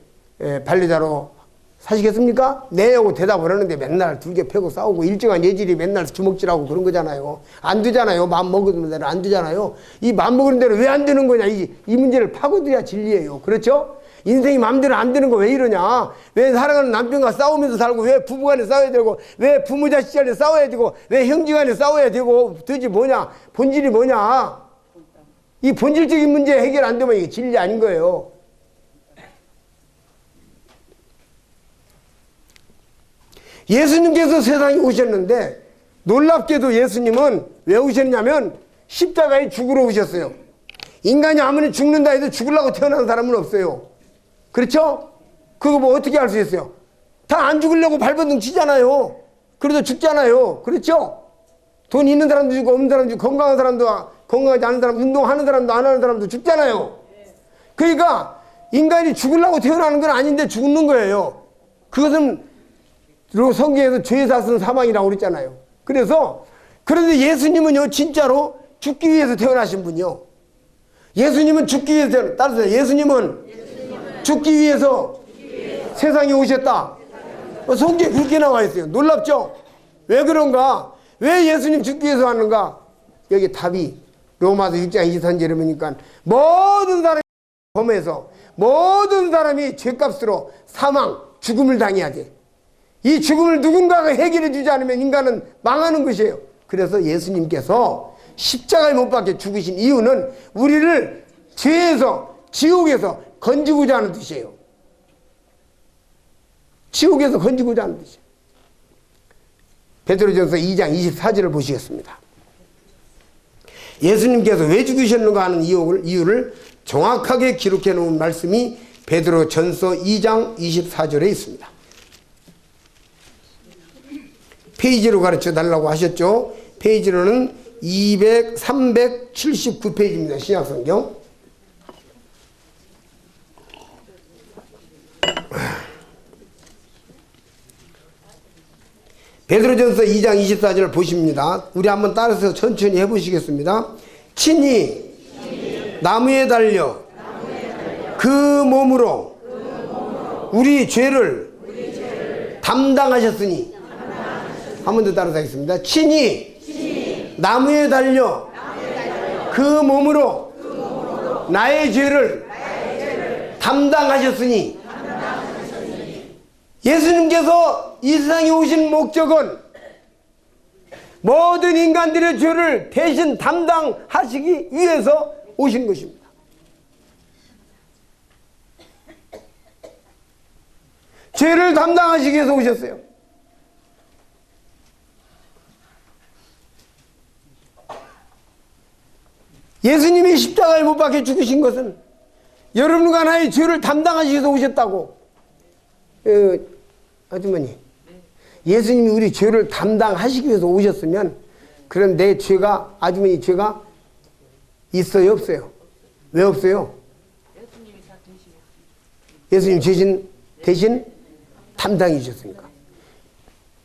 반려자로 사시겠습니까? 네 하고 대답을 하는데 맨날 둘게 패고 싸우고 일정한 예절이 맨날 주먹질하고 그런 거잖아요. 안 되잖아요. 마음 먹은 대로 안 되잖아요. 이 마음 먹은 대로 왜 안 되는 거냐. 이 문제를 파고들어야 진리예요. 그렇죠? 인생이 마음대로 안 되는 거 왜 이러냐. 왜 사랑하는 남편과 싸우면서 살고 왜 부부간에 싸워야 되고 왜 부모 자식 간에 싸워야 되고 왜 형제간에 싸워야 되고 도대체 뭐냐. 본질이 뭐냐. 이 본질적인 문제 해결 안 되면 이게 진리 아닌 거예요. 예수님께서 세상에 오셨는데 놀랍게도 예수님은 왜 오셨냐면 십자가에 죽으러 오셨어요. 인간이 아무리 죽는다 해도 죽으려고 태어난 사람은 없어요. 그렇죠? 그거 뭐 어떻게 할 수 있어요? 다 안 죽으려고 발버둥 치잖아요. 그래도 죽잖아요. 그렇죠? 돈 있는 사람도 죽고 없는 사람도 죽고 건강한 사람도 건강하지 않은 사람, 운동하는 사람도 안 하는 사람도 죽잖아요. 그러니까 인간이 죽으려고 태어나는 건 아닌데 죽는 거예요. 그것은 성경에서 죄 사슬은 사망이라고 그랬잖아요. 그런데 예수님은요, 진짜로 죽기 위해서 태어나신 분이요. 예수님은 죽기 위해서 따라서 예수님은 죽기 위해서 세상에 오셨다. 성경에 그렇게 나와 있어요. 놀랍죠? 왜 그런가? 왜 예수님 죽기 위해서 왔는가? 여기 답이 로마서 6장 23절에 보니까 모든 사람이 범해서 모든 사람이 죄값으로 사망, 죽음을 당해야 돼. 이 죽음을 누군가가 해결해 주지 않으면 인간은 망하는 것이에요. 그래서 예수님께서 십자가에 못 박혀 죽으신 이유는 우리를 죄에서 지옥에서 건지고자 하는 뜻이에요. 지옥에서 건지고자 하는 뜻이에요. 베드로전서 2장 24절을 보시겠습니다. 예수님께서 왜 죽으셨는가 하는 이유를 정확하게 기록해 놓은 말씀이 베드로전서 2장 24절에 있습니다. 페이지로 가르쳐 달라고 하셨죠? 페이지로는 379페이지입니다. 신약성경. 베드로전서 2장 24절 보십니다. 우리 한번 따라서 천천히 해보시겠습니다. 친히 나무에 달려 그 몸으로 우리 죄를 담당하셨으니 한 번 더 따라서 하겠습니다. 친히 나무에 달려 그 몸으로 나의 죄를 담당하셨으니 예수님께서 이 세상에 오신 목적은 모든 인간들의 죄를 대신 담당하시기 위해서 오신 것입니다. 죄를 담당하시기 위해서 오셨어요. 예수님이 십자가에 못 박혀 죽으신 것은 여러분과 나의 죄를 담당하시기 위해서 오셨다고. 아주머니, 예수님이 우리 죄를 담당하시기 위해서 오셨으면 그럼 내 죄가, 아주머니 죄가 있어요, 없어요? 왜 없어요? 예수님 대신 담당해 주셨으니까.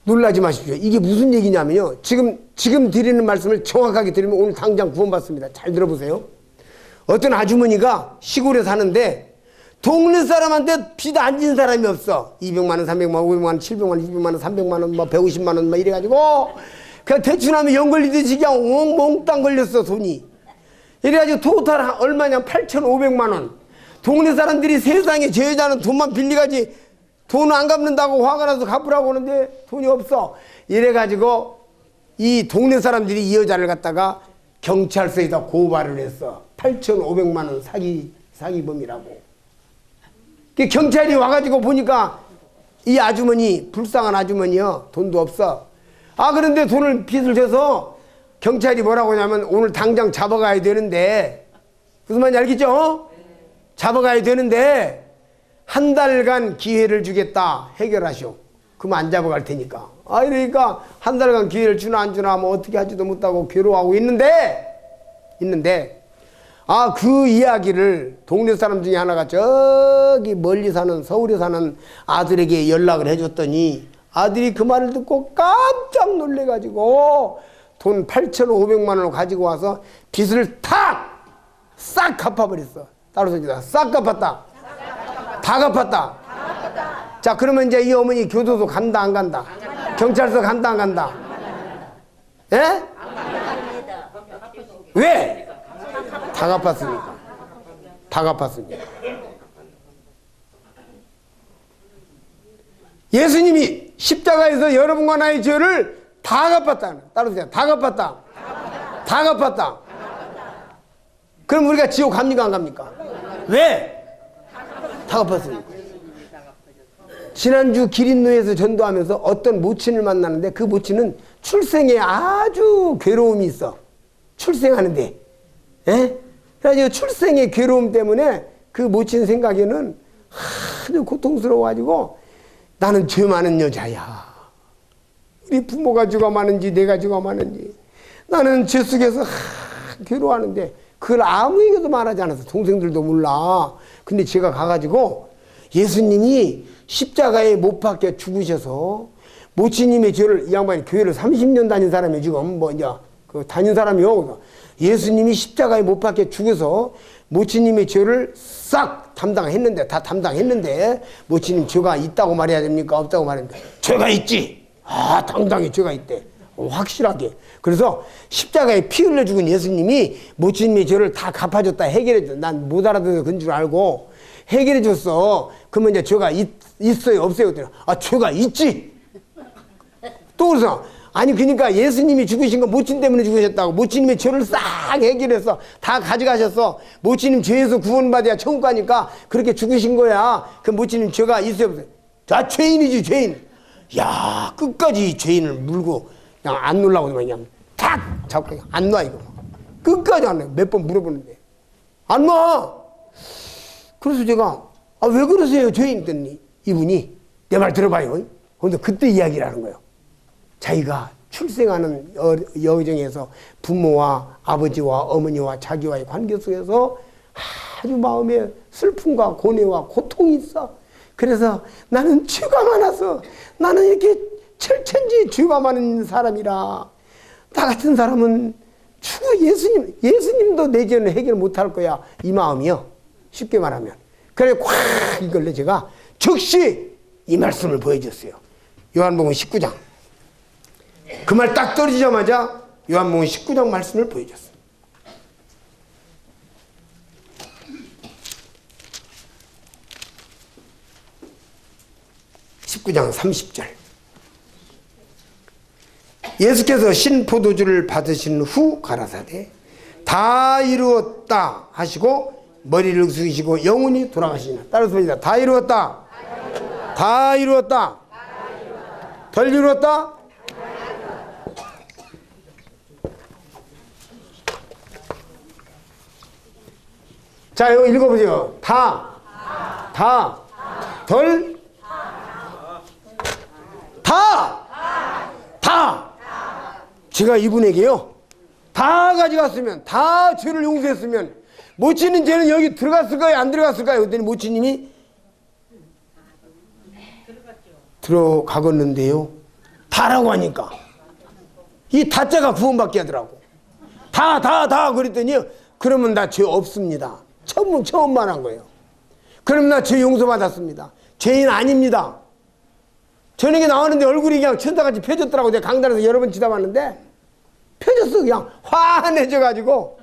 놀라지 마십시오. 이게 무슨 얘기냐면요. 지금 드리는 말씀을 정확하게 드리면 오늘 당장 구원받습니다. 잘 들어보세요. 어떤 아주머니가 시골에 사는데 동네 사람한테 빚 안 진 사람이 없어. 200만 원, 300만 원, 500만 원, 700만 원, 200만 원, 300만 원, 뭐 150만 원, 막 이래가지고 그냥 대출하면 연 걸리듯이 그냥 몽땅 걸렸어, 돈이. 이래가지고 토탈 얼마냐? 8,500만 원. 동네 사람들이 세상에 저 여자는 돈만 빌리가지 돈 안 갚는다고 화가 나서 갚으라고 하는데 돈이 없어. 이래가지고 이 동네 사람들이 이 여자를 갖다가 경찰서에다 고발을 했어. 8,500만 원 사기범이라고. 경찰이 와가지고 보니까 이 아주머니, 불쌍한 아주머니요, 돈도 없어. 그런데 돈을 빚을 져서 경찰이 뭐라고 하냐면 오늘 당장 잡아가야 되는데, 무슨 말인지 알겠죠? 잡아가야 되는데 한 달간 기회를 주겠다. 해결하시오. 그럼 안 잡아갈 테니까. 이러니까 한 달간 기회를 주나 안 주나 뭐 어떻게 하지도 못하고 괴로워하고 있는데 그 이야기를 동네 사람 중에 하나가 저기 멀리 사는 서울에 사는 아들에게 연락을 해줬더니 아들이 그 말을 듣고 깜짝 놀래가지고 돈 8,500만 원을 가지고 와서 빚을 싹 갚아버렸어. 따로서 싹 갚았다. 다 갚았다. 자, 그러면 이제 이 어머니 교도소 간다 안 간다? 경찰서 간다 안 간다? 예? 왜? 다 갚았으니까. 다 갚았으니까. 예수님이 십자가에서 여러분과 나의 죄를 다 갚았다. 따로서 다 갚았다. 다 갚았다. 그럼 우리가 지옥 갑니까 안 갑니까? 왜? 다 갚았으니까. 지난주 기린노에서 전도하면서 어떤 모친을 만나는데 그 모친은 출생에 아주 괴로움이 있어. 출생하는데. 예? 그래서 출생의 괴로움 때문에 그 모친 생각에는 아주 고통스러워가지고 나는 죄 많은 여자야. 우리 부모가 죄가 많은지 내가 죄가 많은지 나는 죄 속에서 괴로워하는데 그걸 아무에게도 말하지 않았어. 동생들도 몰라. 근데 제가 가가지고 예수님이 십자가에 못 박혀 죽으셔서 모치님의 죄를, 이 양반이 교회를 30년 다닌 사람이 지금 뭐 이제 그 다닌 사람이요. 예수님이 십자가에 못 박혀 죽어서 모치님의 죄를 싹 담당했는데, 다 담당했는데 모치님 죄가 있다고 말해야 됩니까? 없다고 말해야 됩니까? 죄가 있지. 당당히 죄가 있대. 확실하게. 그래서 십자가에 피 흘려 죽은 예수님이 모친님의 죄를 다 갚아줬다, 해결해줬다. 난 못 알아듣는 건 줄 알고 해결해줬어. 그러면 이제 죄가 있어요, 없어요? 죄가 있지. 또 그래서 그러니까 예수님이 죽으신 건 모친 때문에 죽으셨다고. 모친님의 죄를 싹 해결해서 다 가져가셨어. 모친님 죄에서 구원받아야 천국 가니까 그렇게 죽으신 거야. 그 모친님 죄가 있어요, 없어요? 자, 죄인이지, 죄인. 야, 끝까지 죄인을 물고 그냥 안 놀라고 그냥 탁 잡고 그냥 안 놔, 이거. 끝까지 안 놔. 몇 번 물어보는데 안 놔. 그래서 제가 왜 그러세요, 죄인? 했더니 이분이 내 말 들어봐요. 근데 그때 이야기를 하는 거예요. 자기가 출생하는 여정에서 부모와 아버지와 어머니와 자기와의 관계 속에서 아주 마음에 슬픔과 고뇌와 고통이 있어. 그래서 나는 죄가 많아서 나는 이렇게 철천지 죄가 많은 사람이라 나 같은 사람은 죽어 예수님도 내 죄는 해결 못할 거야. 이 마음이요. 쉽게 말하면. 그래 콱 이걸로 제가 즉시 이 말씀을 보여줬어요. 요한복음 19장. 그 말 딱 떨어지자마자 요한복음 19장 말씀을 보여줬어요. (19장 30절) 예수께서 신포도주를 받으신 후 가라사대 다 이루었다 하시고 머리를 숙이시고 영원히 돌아가시니라. 따라서 봅니다. 다 이루었다. 다 이루었다. 덜 이루었다. 자, 이거 읽어보세요. 다, 덜, 다. 제가 이분에게요. 다 가져갔으면, 다 죄를 용서했으면, 모치는 죄는 여기 들어갔을까요? 안 들어갔을까요? 그랬더니 모치님이 들어가겠는데요. 다 다라고 하니까 이 다자가 구원받게 하더라고. 다 그랬더니 그러면 나 죄 없습니다. 처음 말한 거예요. 그럼 나 죄 용서받았습니다. 죄인 아닙니다. 저녁에 나왔는데 얼굴이 그냥 천사같이 펴졌더라고. 내가 강단에서 여러 번 지나봤는데 펴졌어. 그냥 환해져가지고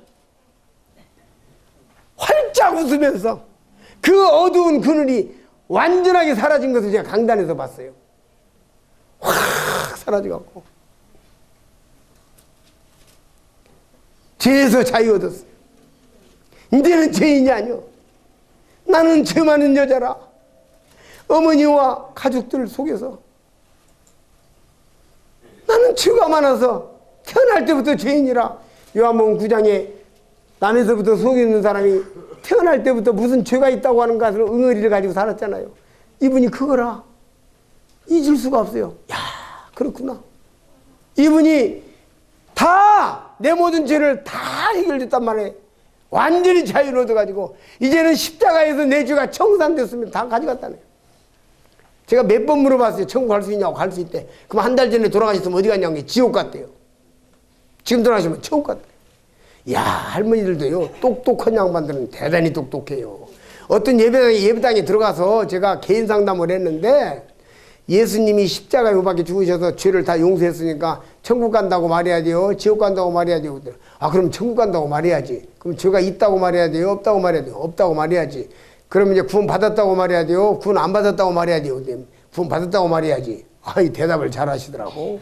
활짝 웃으면서 그 어두운 그늘이 완전하게 사라진 것을 제가 강단에서 봤어요. 확 사라져갖고 죄에서 자유 얻었어요. 이제는 죄인이 아니오. 나는 죄 많은 여자라. 어머니와 가족들 속에서 나는 죄가 많아서 태어날 때부터 죄인이라. 요한복음 9장에 남에서부터 속에 있는 사람이 태어날 때부터 무슨 죄가 있다고 하는 것을 응어리를 가지고 살았잖아요. 이분이 그거라. 잊을 수가 없어요. 야, 그렇구나. 이분이 다 내 모든 죄를 다 해결됐단 말이에요. 완전히 자유를 얻어가지고 이제는 십자가에서 내 죄가 청산됐으면 다 가져갔다네요. 제가 몇 번 물어봤어요. 천국 갈 수 있냐고. 갈 수 있대. 그럼 한 달 전에 돌아가셨으면 어디 갔냐고. 지옥 갔대요. 지금 돌아가시면 천국 갔대요. 야, 할머니들도요, 똑똑한 양반들은 대단히 똑똑해요. 어떤 예배당에 들어가서 제가 개인 상담을 했는데 예수님이 십자가에 못 박혀 죽으셔서 죄를 다 용서했으니까 천국 간다고 말해야 돼요? 지옥 간다고 말해야 돼요? 아, 그럼 천국 간다고 말해야지. 그럼 죄가 있다고 말해야 돼요? 없다고 말해야 돼요? 없다고 말해야지. 그럼 이제 구원 받았다고 말해야 돼요? 구원 안 받았다고 말해야 돼요? 구원 받았다고 말해야지. 이 대답을 잘 하시더라고.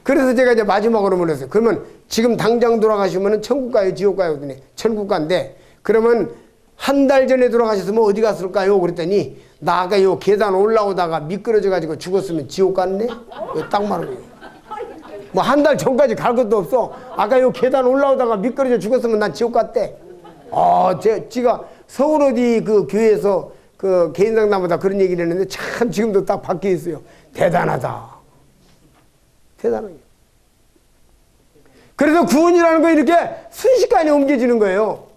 그래서 제가 이제 마지막으로 물었어요. 그러면 지금 당장 돌아가시면 천국 가요? 지옥 가요? 그랬더니 천국 간대. 그러면 한 달 전에 돌아가셨으면 어디 갔을까요? 그랬더니 나 아까 요 계단 올라오다가 미끄러져 가지고 죽었으면 지옥 갔네? 딱 말하네요. 뭐 한 달 전까지 갈 것도 없어. 아까 요 계단 올라오다가 미끄러져 죽었으면 난 지옥 갔대. 지가 서울 어디 그 교회에서 그 개인 상담보다 그런 얘기를 했는데 참 지금도 딱 바뀌어 있어요. 대단하다. 대단해요. 그래서 구원이라는 거 이렇게 순식간에 옮겨지는 거예요.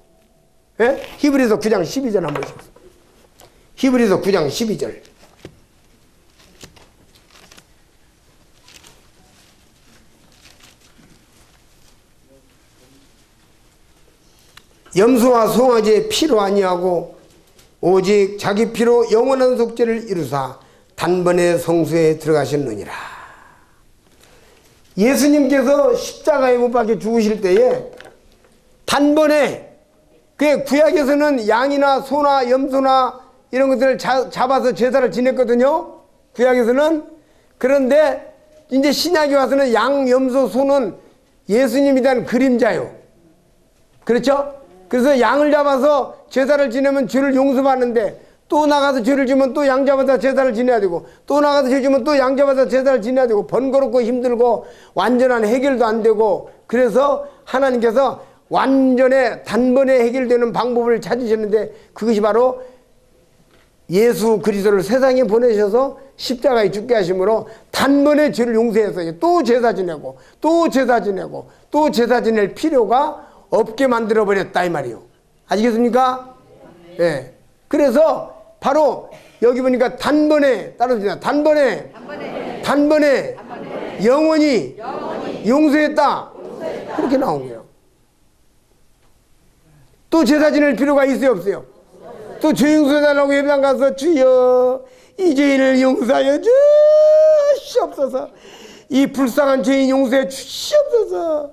예? 히브리서 9장 12절 한번 보시죠. 히브리서 9장 12절. 염소와 송아지의 피로 아니하고 오직 자기 피로 영원한 속죄를 이루사 단번에 성소에 들어가셨느니라. 예수님께서 십자가에 못 박혀 죽으실 때에 단번에, 그 구약에서는 양이나 소나 염소나 이런 것들을 잡아서 제사를 지냈거든요. 구약에서는. 그런데 이제 신약에 와서는 양, 염소, 소는 예수님에 대한 그림자요. 그렇죠? 그래서 양을 잡아서 제사를 지내면 죄를 용서받는데, 또 나가서 죄를 지면 또 양 잡아서 제사를 지내야 되고, 또 나가서 죄 지면 또 양 잡아서 제사를 지내야 되고, 번거롭고 힘들고 완전한 해결도 안 되고, 그래서 하나님께서 완전히 단번에 해결되는 방법을 찾으셨는데, 그것이 바로 예수 그리스도를 세상에 보내셔서 십자가에 죽게 하심으로 단번에 죄를 용서해서 또 제사 지내고 또 제사 지내고 또 제사 지낼 필요가 없게 만들어버렸다 이 말이에요. 아시겠습니까? 예. 네. 그래서 바로 여기 보니까 단번에, 따라서 단번에 영원히 용서했다. 그렇게 나온 거예요. 또 제사 지낼 필요가 있어요, 없어요? 또 죄 용서해달라고 예배당 가서 주여 이 죄인을 용서하여 주시옵소서. 이 불쌍한 죄인 용서해 주시옵소서.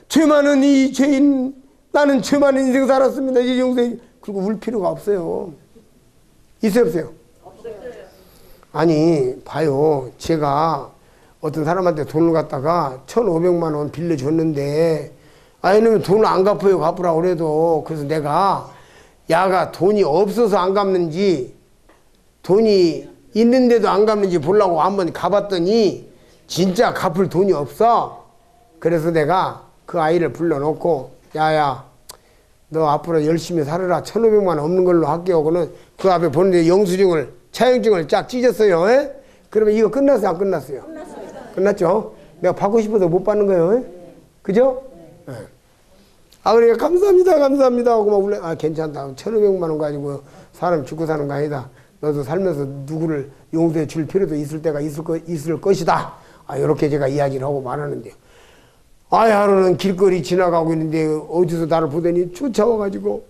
죄 많은 이 죄인, 나는 죄 많은 인생 살았습니다. 이제 용서해. 그리고 울 필요가 없어요. 있어요, 없어요? 없어요. 아니, 봐요. 제가 어떤 사람한테 돈을 갖다가 1,500만 원 빌려줬는데, 이놈이 돈을 안 갚아요. 갚으라고 그래도. 그래서 내가 야가 돈이 없어서 안 갚는지 돈이 있는데도 안 갚는지 보려고 한번 가봤더니 진짜 갚을 돈이 없어. 그래서 내가 그 아이를 불러놓고 야야 너 앞으로 열심히 살아라. 1,500만 원 없는 걸로 할게요. 그는 그 앞에 보는데 영수증을 차용증을 쫙 찢었어요. 에? 그러면 이거 끝났어요? 안 끝났어요? 끝났죠? 내가 받고 싶어서 못 받는 거예요. 에? 그죠? 네. 그러니까 감사합니다 하고 막 울래. 괜찮다. 1,500만 원 가지고 사람 죽고 사는 거 아니다. 너도 살면서 누구를 용서해 줄 필요도 있을 때가 있을 것이다. 이렇게 제가 이야기를 하고 말하는데요. 하루는 길거리 지나가고 있는데 어디서 나를 보더니 쫓아와가지고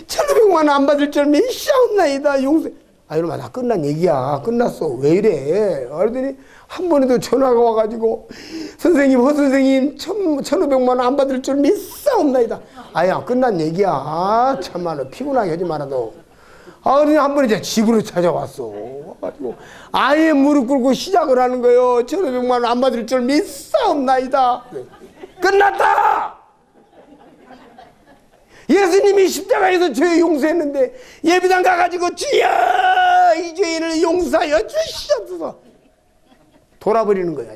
1,500만 원 안 받을 줄 믿사옵나이다 용서. 이러면 다 끝난 얘기야. 끝났어. 왜 이래? 그러더니 한 번에도 전화가 와가지고 선생님, 허 선생님 1,500만 원 안 받을 줄 믿사옵나이다. 야, 끝난 얘기야. 참말로 피곤하게 하지 말아도. 그러니 한 번에 이제 집으로 찾아왔어. 가지고 아예 무릎 꿇고 시작을 하는 거예요. 1,500만 원 안 받을 줄 믿사옵나이다. 끝났다! 예수님이 십자가에서 죄 용서했는데 예배당 가가지고 주여 이 죄인을 용서하여 주시옵소서 돌아버리는 거야.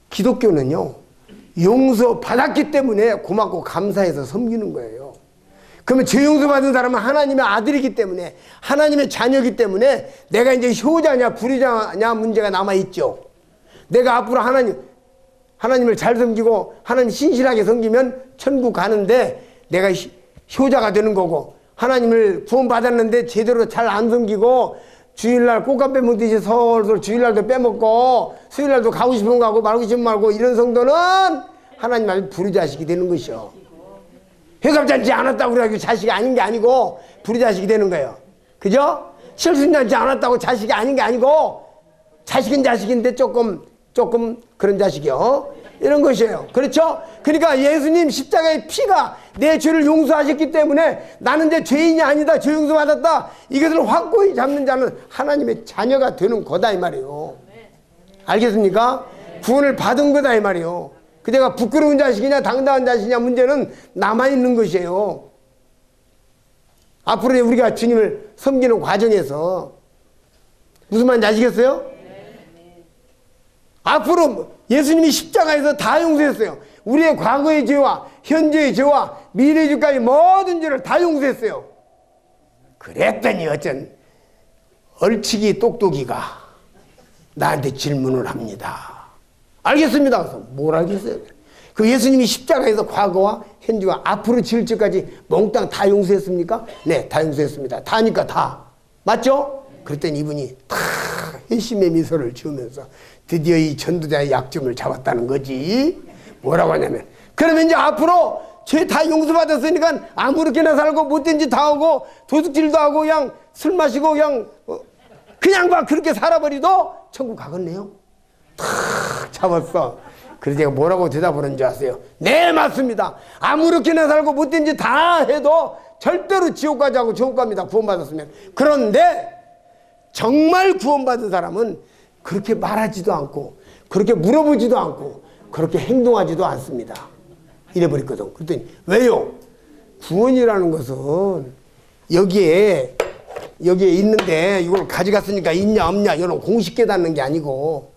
기독교는요, 용서 받았기 때문에 고맙고 감사해서 섬기는 거예요. 그러면 죄 용서 받은 사람은 하나님의 아들이기 때문에, 하나님의 자녀이기 때문에 내가 이제 효자냐 불효자냐 문제가 남아있죠. 내가 앞으로 하나님을 잘 섬기고 하나님 신실하게 섬기면 천국 가는데 내가 효자가 되는 거고, 하나님을 구원받았는데 제대로 잘 안 섬기고 주일날 꽃감 빼먹듯이 서울서 주일날도 빼먹고 수요일날도 가고 싶으면 가고 말고 싶으면 말고 이런 성도는 하나님 앞에 불효자식이 되는 것이요. 회갑잔치 않았다고 그래가지고 자식이 아닌 게 아니고 불효자식이 되는 거예요. 그죠? 실순잔치 않았다고 자식이 아닌 게 아니고 자식은 자식인데 조금 그런 자식이요. 이런 것이에요. 그렇죠? 그러니까 예수님 십자가의 피가 내 죄를 용서하셨기 때문에 나는 이제 죄인이 아니다, 죄 용서 받았다, 이것을 확고히 잡는 자는 하나님의 자녀가 되는 거다 이 말이에요. 알겠습니까? 구원을 받은 거다 이 말이에요. 그대가 부끄러운 자식이냐 당당한 자식이냐 문제는 남아있는 것이에요. 앞으로 우리가 주님을 섬기는 과정에서 무슨 말인지 아시겠어요? 앞으로 예수님이 십자가에서 다 용서했어요. 우리의 과거의 죄와 현재의 죄와 미래의 죄까지 모든 죄를 다 용서했어요. 그랬더니 어쩐 얼치기 똑똑이가 나한테 질문을 합니다. 알겠습니다. 그래서 뭘 알겠어요? 그 예수님이 십자가에서 과거와 현재와 앞으로 지을 죄까지 몽땅 다 용서했습니까? 네, 다 용서했습니다. 다니까 다. 맞죠? 그랬더니 이분이 다 회심의 미소를 지으면서 드디어 이 전도자의 약점을 잡았다는 거지. 뭐라고 하냐면, 그러면 이제 앞으로 죄 다 용서받았으니까 아무렇게나 살고 못된 짓 다 하고 도둑질도 하고 그냥 술 마시고 그냥 막 그렇게 살아버리도 천국 가겠네요. 탁 잡았어. 그래서 제가 뭐라고 대답을 하는 줄 아세요? 네, 맞습니다. 아무렇게나 살고 못된 짓 다 해도 절대로 지옥 가지 않고 천국 갑니다. 구원받았으면. 그런데 정말 구원받은 사람은 그렇게 말하지도 않고 그렇게 물어보지도 않고 그렇게 행동하지도 않습니다. 이래버렸거든. 그랬더니 왜요? 구원이라는 것은 여기에 있는데 이걸 가져갔으니까 있냐 없냐 이런 공식 깨닫는 게 아니고,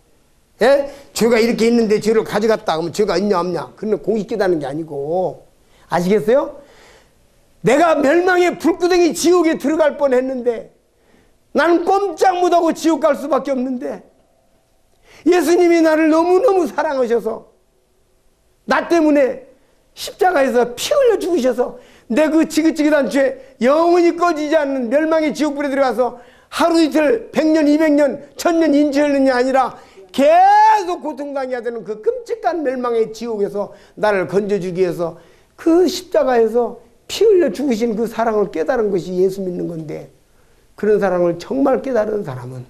예? 죄가 이렇게 있는데 죄를 가져갔다 그러면 죄가 있냐 없냐 그런 공식 깨닫는 게 아니고, 아시겠어요? 내가 멸망의 불구덩이 지옥에 들어갈 뻔했는데 나는 꼼짝 못하고 지옥 갈 수밖에 없는데 예수님이 나를 너무너무 사랑하셔서 나 때문에 십자가에서 피 흘려 죽으셔서 내 그 지긋지긋한 죄 영원히 꺼지지 않는 멸망의 지옥불에 들어가서 하루 이틀 100년 200년 1000년 인체하느냐 아니라 계속 고통당해야 되는 그 끔찍한 멸망의 지옥에서 나를 건져주기 위해서 그 십자가에서 피 흘려 죽으신 그 사랑을 깨달은 것이 예수 믿는 건데, 그런 사랑을 정말 깨달은 사람은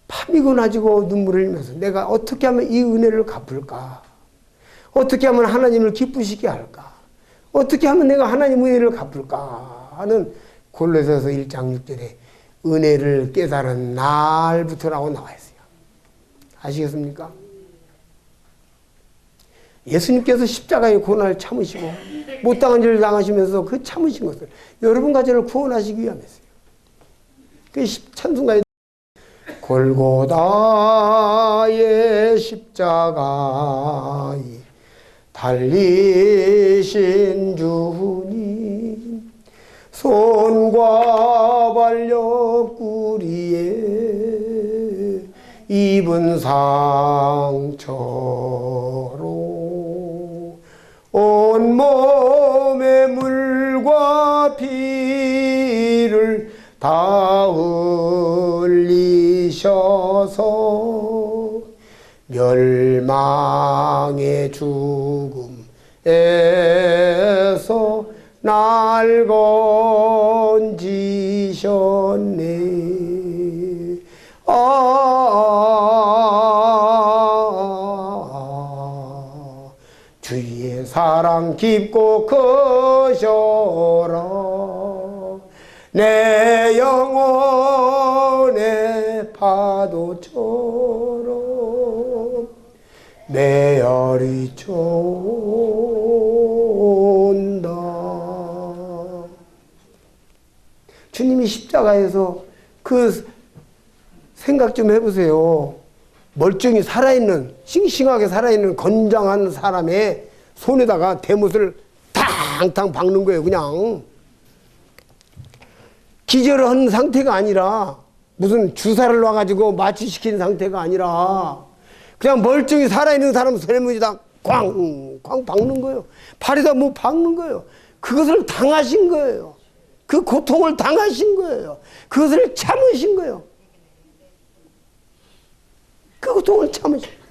밤이고 낮이고 눈물을 흘리면서 내가 어떻게 하면 이 은혜를 갚을까? 어떻게 하면 하나님을 기쁘시게 할까? 어떻게 하면 내가 하나님 은혜를 갚을까? 하는 골로새서 1장 6절에 은혜를 깨달은 날부터라고 나와 있어요. 아시겠습니까? 예수님께서 십자가의 고난을 참으시고 못당한 죄를 당하시면서 그 참으신 것을 여러분과 저를 구원하시기 위함이었어요. 그 찬송가에 골고다의 십자가에 달리신 주님 손과 발 옆구리에 입은 상처로 온몸에 물과 피를 다 흘리셔서 멸망의 죽음에서 날 건지셨네. 주의 사랑 깊고 크셔라. 내 영혼의 파도처럼 메아리 쳐온다. 주님이 십자가에서 그 생각 좀 해보세요. 멀쩡히 살아있는, 싱싱하게 살아있는 건장한 사람의 손에다가 대못을 탕탕 박는 거예요. 그냥 기절한 상태가 아니라, 무슨 주사를 놔가지고 마취시킨 상태가 아니라 그냥 멀쩡히 살아있는 사람 손에다 꽝꽝 박는 거예요. 팔에다 뭐 박는 거예요. 그것을 당하신 거예요. 그 고통을 당하신 거예요. 그것을 참으신 거예요. 그 고통을 참으신 거예요.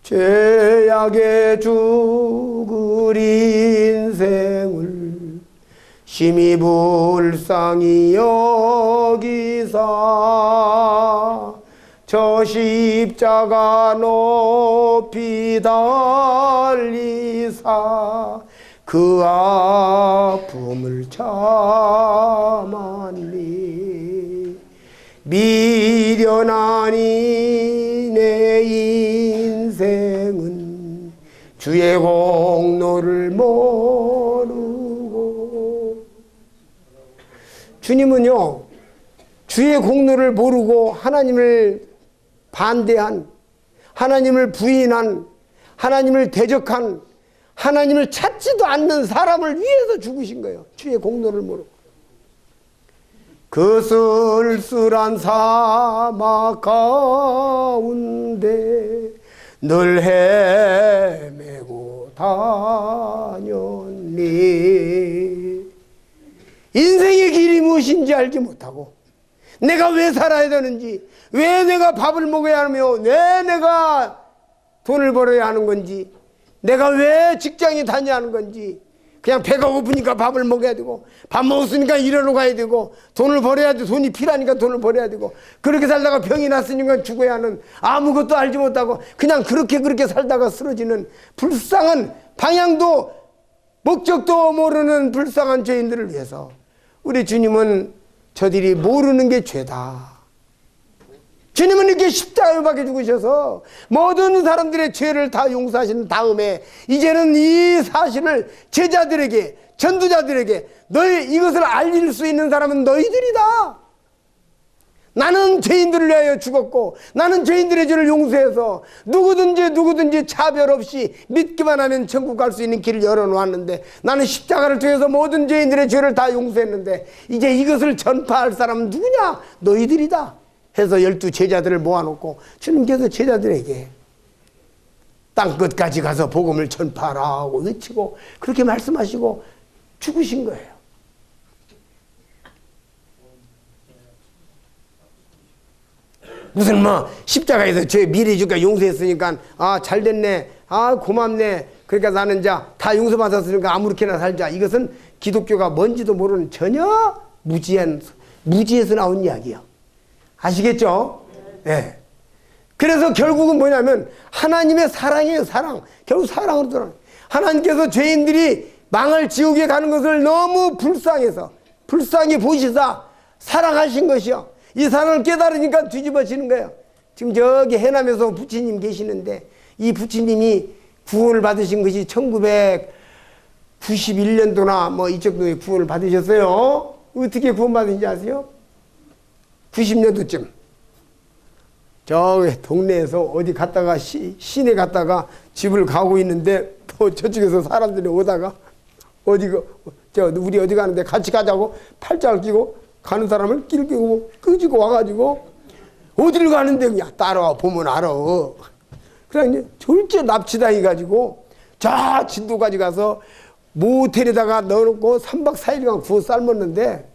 죄악에 죽을 인생을 심히 불쌍히 여기사 저 십자가 높이 달리사 그 아픔을 참았니. 미련하니 내 인생은 주의 공로를 모르고. 주님은요, 주의 공로를 모르고 하나님을 반대한, 하나님을 부인한, 하나님을 대적한, 하나님을 찾지도 않는 사람을 위해서 죽으신 거예요. 주의 공로를 모르고. 그 쓸쓸한 사막 가운데 늘 헤매고 다녔니. 인생의 길이 무엇인지 알지 못하고, 내가 왜 살아야 되는지, 왜 내가 밥을 먹어야 하며, 왜 내가 돈을 벌어야 하는 건지, 내가 왜 직장에 다녀야 하는 건지, 그냥 배가 고프니까 밥을 먹어야 되고, 밥 먹었으니까 일하러 가야 되고, 돈을 벌어야 돼. 돈이 필요하니까 돈을 벌어야 되고, 그렇게 살다가 병이 났으니까 죽어야 하는, 아무것도 알지 못하고 그냥 그렇게 살다가 쓰러지는 불쌍한, 방향도 목적도 모르는 불쌍한 죄인들을 위해서 우리 주님은 저들이 모르는 게 죄다. 주님은 이렇게 십자가에 박혀 죽으셔서 모든 사람들의 죄를 다 용서하신 다음에 이제는 이 사실을 제자들에게, 전도자들에게, 너희 이것을 알릴 수 있는 사람은 너희들이다. 나는 죄인들을 위하여 죽었고, 나는 죄인들의 죄를 용서해서 누구든지 차별 없이 믿기만 하면 천국 갈 수 있는 길을 열어놓았는데, 나는 십자가를 통해서 모든 죄인들의 죄를 다 용서했는데 이제 이것을 전파할 사람은 누구냐? 너희들이다 해서 12 제자들을 모아놓고 주님께서 제자들에게 땅끝까지 가서 복음을 전파하라고 외치고 그렇게 말씀하시고 죽으신 거예요. 무슨 뭐 십자가에서 죄 미리 주니까 용서했으니까 아 잘됐네, 아 고맙네, 그러니까 나는 다 용서받았으니까 아무렇게나 살자. 이것은 기독교가 뭔지도 모르는 전혀 무지에서 나온 이야기야. 아시겠죠? 네. 그래서 결국은 뭐냐면 하나님의 사랑이에요. 사랑. 결국 사랑으로 돌아가요. 하나님께서 죄인들이 망할 지옥에 가는 것을 너무 불쌍히 보시사 사랑하신 것이요. 이 사랑을 깨달으니까 뒤집어지는 거예요. 지금 저기 해남에서 부처님 계시는데 이 부처님이 구원을 받으신 것이 1991년도나 뭐 이쪽도에 구원을 받으셨어요. 어떻게 구원 받으신지 아세요? 90년도쯤 저 동네에서 어디 갔다가 시내 갔다가 집을 가고 있는데 또 저쪽에서 사람들이 오다가 우리 어디 가는데 같이 가자고 팔짱을 끼고 가는 사람을 길 끼고 끄지고 와가지고 어디를 가는데 그냥 따라와 보면 알아. 그래 이제 졸제 납치당해가지고 저 진도까지 가서 모텔에다가 넣어놓고 3박 4일간 구워 삶았는데,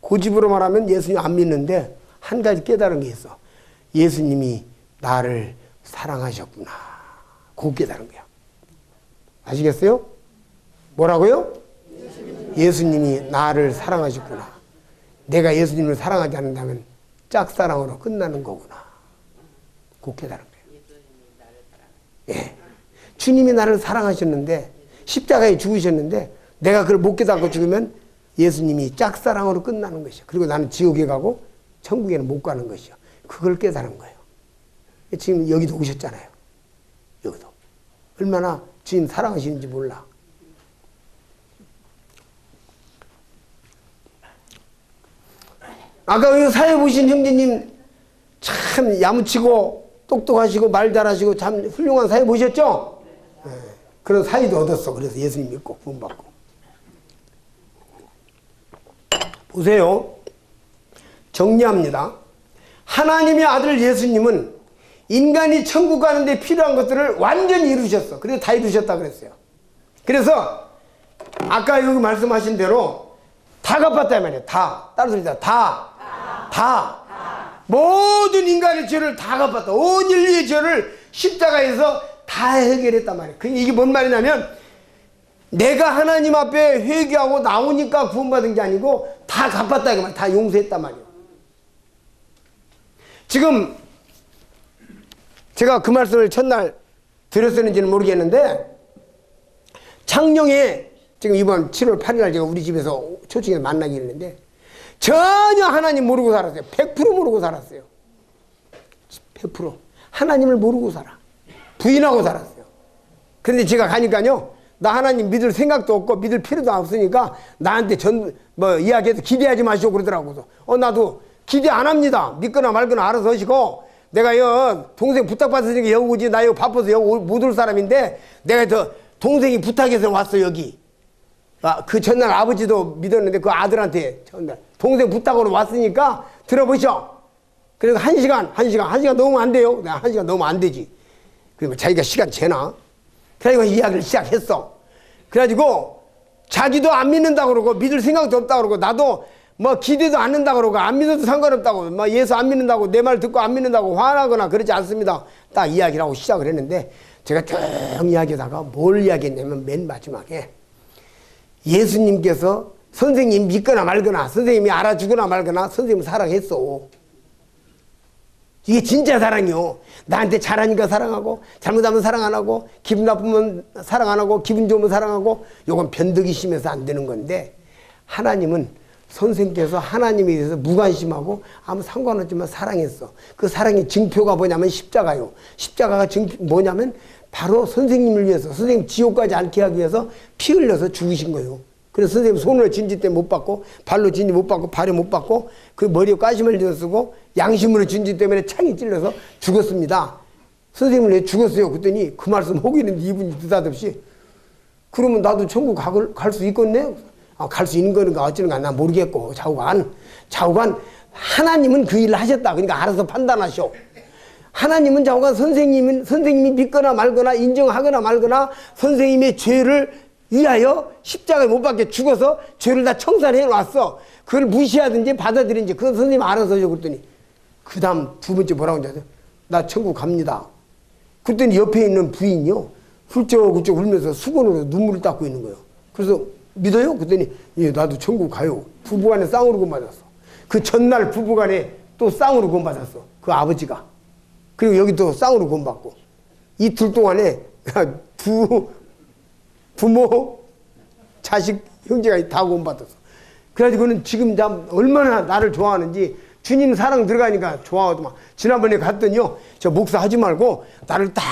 고집으로 말하면 예수님 안 믿는데 한 가지 깨달은 게 있어. 예수님이 나를 사랑하셨구나. 그거 깨달은 거야. 아시겠어요? 뭐라고요? 예수님이 나를 사랑하셨구나. 내가 예수님을 사랑하지 않는다면 짝사랑으로 끝나는 거구나. 그거 깨달은 거예요. 예. 주님이 나를 사랑하셨는데 십자가에 죽으셨는데 내가 그걸 못 깨닫고 죽으면 예수님이 짝사랑으로 끝나는 것이야. 그리고 나는 지옥에 가고 천국에는 못 가는 것이야. 그걸 깨달은 거예요. 지금 여기도 오셨잖아요. 여기도. 얼마나 주님 사랑하시는지 몰라. 아까 여기 사회 보신 형제님 참 야무치고 똑똑하시고 말 잘하시고 참 훌륭한 사회 보셨죠? 네. 그런 사회도 얻었어. 그래서 예수님 믿고 구원받고. 보세요. 정리합니다. 하나님의 아들 예수님은 인간이 천국 가는데 필요한 것들을 완전히 이루셨어. 그래서 다 이루셨다 그랬어요. 그래서 아까 여기 말씀하신 대로 다 갚았다 말이에요. 다. 다른 소리다. 다. 모든 인간의 죄를 다 갚았다. 온 인류의 죄를 십자가에서 다 해결했단 말이에요. 이게 뭔 말이냐면 내가 하나님 앞에 회개하고 나오니까 구원받은 게 아니고 다 갚았다 이거 말이에요. 다 용서했단 말이에요. 지금 제가 그 말씀을 첫날 드렸었는지는 모르겠는데 창녕에 지금 이번 7월 8일 제가 우리 집에서 초청해서 만나기로 했는데 전혀 하나님 모르고 살았어요. 100% 모르고 살았어요. 100% 하나님을 모르고 살아. 부인하고 살았어요. 그런데 제가 가니까요 나 하나님 믿을 생각도 없고 믿을 필요도 없으니까 나한테 이야기해서 기대하지 마시고 그러더라고요. 나도 기대 안 합니다. 믿거나 말거나 알아서 하시고 내가 동생 부탁받았으니까 여기 오지 나 여기 바빠서 여기 못 올 사람인데 내가 동생이 부탁해서 왔어 여기. 그 전날 아버지도 믿었는데 그 아들한테 전날 동생 부탁으로 왔으니까 들어보셔. 그래서 1시간 넘으면 안 돼요. 내가 1시간 넘으면 안 되지. 그러면 자기가 시간 재나. 그래가지고 이야기를 시작했어. 그래가지고 자기도 안 믿는다고 그러고 믿을 생각도 없다고 그러고 나도 기대도 않는다고 그러고 안 믿어도 상관없다고 예수 안 믿는다고 내 말 듣고 안 믿는다고 화나거나 그러지 않습니다. 딱 이야기를 하고 시작을 했는데 제가 쭉 이야기하다가 뭘 이야기했냐면 맨 마지막에 예수님께서 선생님 믿거나 말거나 선생님이 알아주거나 말거나 선생님을 사랑했어. 이게 진짜 사랑이요. 나한테 잘하니까 사랑하고 잘못하면 사랑 안 하고 기분 나쁘면 사랑 안 하고 기분 좋으면 사랑하고 요건 변덕이 심해서 안 되는 건데 하나님은 선생님께서 하나님에 대해서 무관심하고 아무 상관없지만 사랑했어. 그 사랑의 증표가 뭐냐면 십자가요. 십자가가 뭐냐면 바로 선생님을 위해서 선생님 지옥 가지 않게 하기 위해서 피 흘려서 죽으신 거예요. 그래서 선생님 손으로 진지 때 못 받고 발로 진지 못 받고 발에 못 받고 그 머리에 가시멀리를 쓰고 양심으로 진지 때문에 창이 찔려서 죽었습니다. 선생님을 왜 죽었어요? 그랬더니 그 말씀 하고 있는데 이분이 느닷없이 그러면 나도 천국 갈 수 있겠네? 갈 수 있는 거는가 어찌는가 난 모르겠고 좌우간 하나님은 그 일을 하셨다. 그러니까 알아서 판단하셔. 하나님은 좌우간 선생님이 믿거나 말거나 인정하거나 말거나 선생님의 죄를 위하여 십자가에 못 박게 죽어서 죄를 다 청산해 놨어. 그걸 무시하든지 받아들인지 그건 선생님 알아서 하셔. 그랬더니 그 다음 두 번째 뭐라고 하냐면 나 천국 갑니다. 그랬더니 옆에 있는 부인이요 훌쩍훌쩍 울면서 수건으로 눈물을 닦고 있는 거예요. 그래서 믿어요? 그랬더니 예 나도 천국 가요. 부부간에 쌍으로 구원받았어. 그 전날 부부간에 또 쌍으로 구원받았어. 그 아버지가. 그리고 여기 또 쌍으로 구원받고 이틀 동안에 부모 자식 형제가 다 구원받았어. 그래가지고는 지금 얼마나 나를 좋아하는지 주님 사랑 들어가니까 좋아하더만. 지난번에 갔더니요 저 목사 하지 말고 나를 딱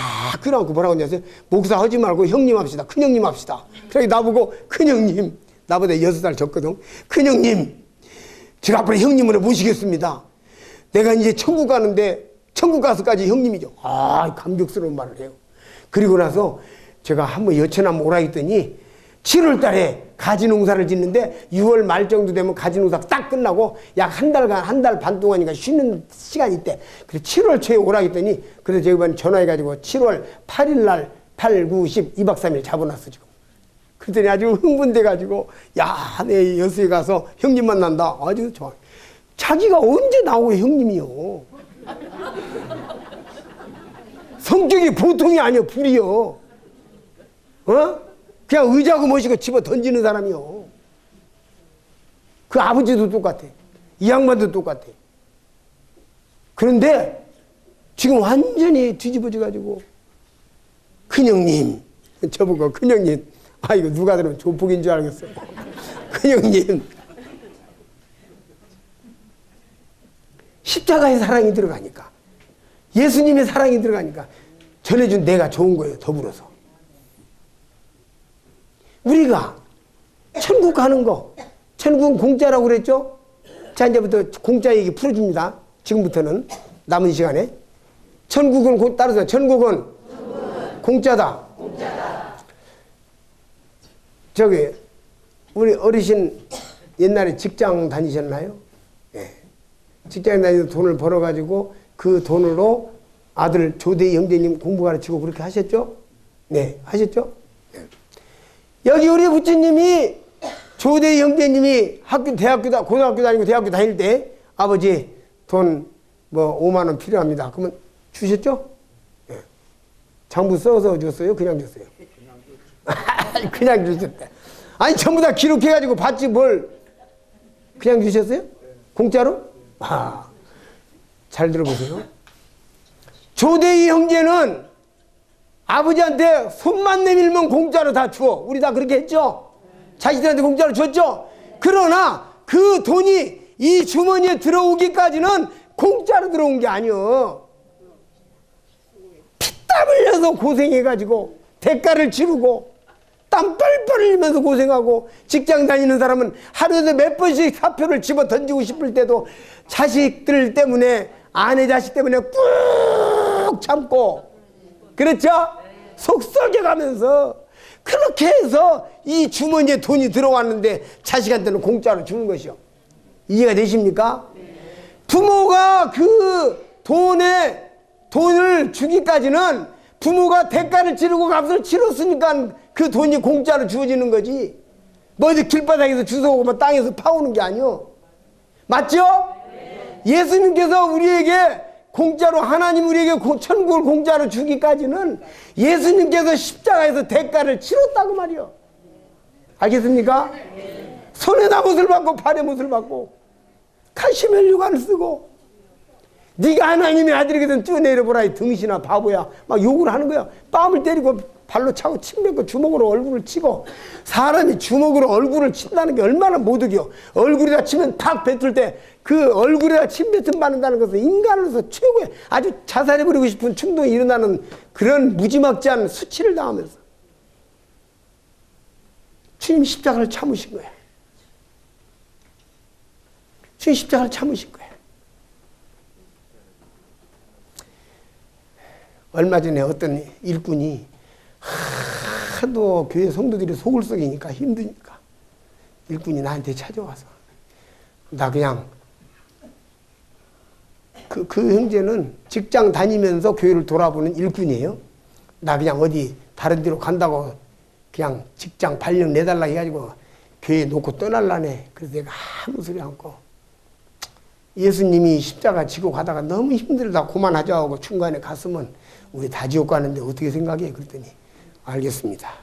끌어안고 뭐라고 하냐면 목사 하지 말고 형님 합시다. 큰형님 합시다. 그래서 나보고 큰형님 나보다 6살 적거든. 큰형님 제가 앞으로 형님으로 모시겠습니다. 내가 이제 천국 가는데 천국 가서까지 형님이죠. 감격스러운 말을 해요. 그리고 나서 제가 한번 여천 한번 오라 했더니 7월 달에 가지 농사를 짓는데 6월 말 정도 되면 가지 농사 딱 끝나고 약 한 달 반 동안인가 쉬는 시간이 있대. 그래서 7월 초에 오라 했더니 그래서 제가 이번에 전화해가지고 7월 8일 날 8, 9, 10, 2박 3일 잡아놨어 지금. 그랬더니 아주 흥분돼가지고 야, 내 여수에 가서 형님 만난다. 아주 좋아. 자기가 언제 나오고 형님이요. 성격이 보통이 아니요, 불이요. 어? 그냥 의자고 모시고 집어 던지는 사람이요. 그 아버지도 똑같아. 이 양반도 똑같아. 그런데 지금 완전히 뒤집어져가지고 큰형님, 저보고 큰형님, 아 이거 누가 들으면 조폭인 줄 알겠어. 큰형님, 십자가의 사랑이 들어가니까, 예수님의 사랑이 들어가니까 전해준 내가 좋은 거예요. 더불어서 우리가 천국 가는 거, 천국은 공짜라고 그랬죠? 자, 이제부터 공짜 얘기 풀어줍니다. 지금부터는 남은 시간에. 천국은 따라서 천국은 공짜다. 저기 우리 어르신 옛날에 직장 다니셨나요? 예. 직장 다니면서 돈을 벌어가지고 그 돈으로 아들 조대 형제님 공부 가르치고 그렇게 하셨죠? 네, 하셨죠? 네. 여기 우리 부처님이 조대 형제님이 대학교, 고등학교 다니고 대학교 다닐 때 아버지 돈 뭐 5만 원 필요합니다. 그러면 주셨죠? 네. 장부 써서 줬어요? 그냥 줬어요? 그냥 주셨대. 아니 전부 다 기록해가지고 받지 뭘 그냥 주셨어요? 공짜로? 아, 잘 들어보세요. 조대희 형제는 아버지한테 손만 내밀면 공짜로 다 줘. 우리 다 그렇게 했죠? 자식들한테 공짜로 줬죠? 그러나 그 돈이 이 주머니에 들어오기까지는 공짜로 들어온 게 아니요. 피땀 흘려서 고생해가지고 대가를 치르고 땀 뻘뻘 흘리면서 고생하고 직장 다니는 사람은 하루에도 몇 번씩 사표를 집어 던지고 싶을 때도 자식들 때문에 아내 자식 때문에 꾹 참고 그렇죠? 속 썩여가면서 그렇게 해서 이 주머니에 돈이 들어왔는데 자식한테는 공짜로 주는 것이요. 이해가 되십니까? 부모가 그 돈을 주기까지는 부모가 대가를 치르고 값을 치렀으니까 그 돈이 공짜로 주어지는 거지. 뭐 어디 길바닥에서 주워오고 뭐 땅에서 파오는 게 아니요. 맞죠? 네. 예수님께서 우리에게 공짜로 하나님 우리에게 천국을 공짜로 주기까지는 예수님께서 십자가에서 대가를 치렀다고 말이요. 알겠습니까? 네. 손에다 못을 받고 발에 못을 받고 칼슘혈류관을 쓰고 네가 하나님의 아들이거든 뛰어내려보라 이 등신아 바보야 막 욕을 하는 거야. 뺨을 때리고 발로 차고 침 뱉고 주먹으로 얼굴을 치고 사람이 주먹으로 얼굴을 친다는 게 얼마나 못 이겨. 얼굴에다 치면 탁 뱉을 때 그 얼굴에다 침 뱉음 받는다는 것은 인간으로서 최고의 아주 자살해버리고 싶은 충동이 일어나는 그런 무지막지한 수치를 당하면서 주님 십자가를 참으신 거야. 주님 십자가를 참으신 거야. 얼마 전에 어떤 일꾼이 하도 교회 성도들이 속을 썩이니까 힘드니까 일꾼이 나한테 찾아와서 나 그냥 그 형제는 직장 다니면서 교회를 돌아보는 일꾼이에요. 나 그냥 어디 다른 데로 간다고 그냥 직장 발령 내달라 해가지고 교회 놓고 떠날라네. 그래서 내가 아무 소리 않고 예수님이 십자가 지고 가다가 너무 힘들다 그만하자 하고 중간에 갔으면 우리 다 지옥 가는데 어떻게 생각해? 그랬더니 알겠습니다.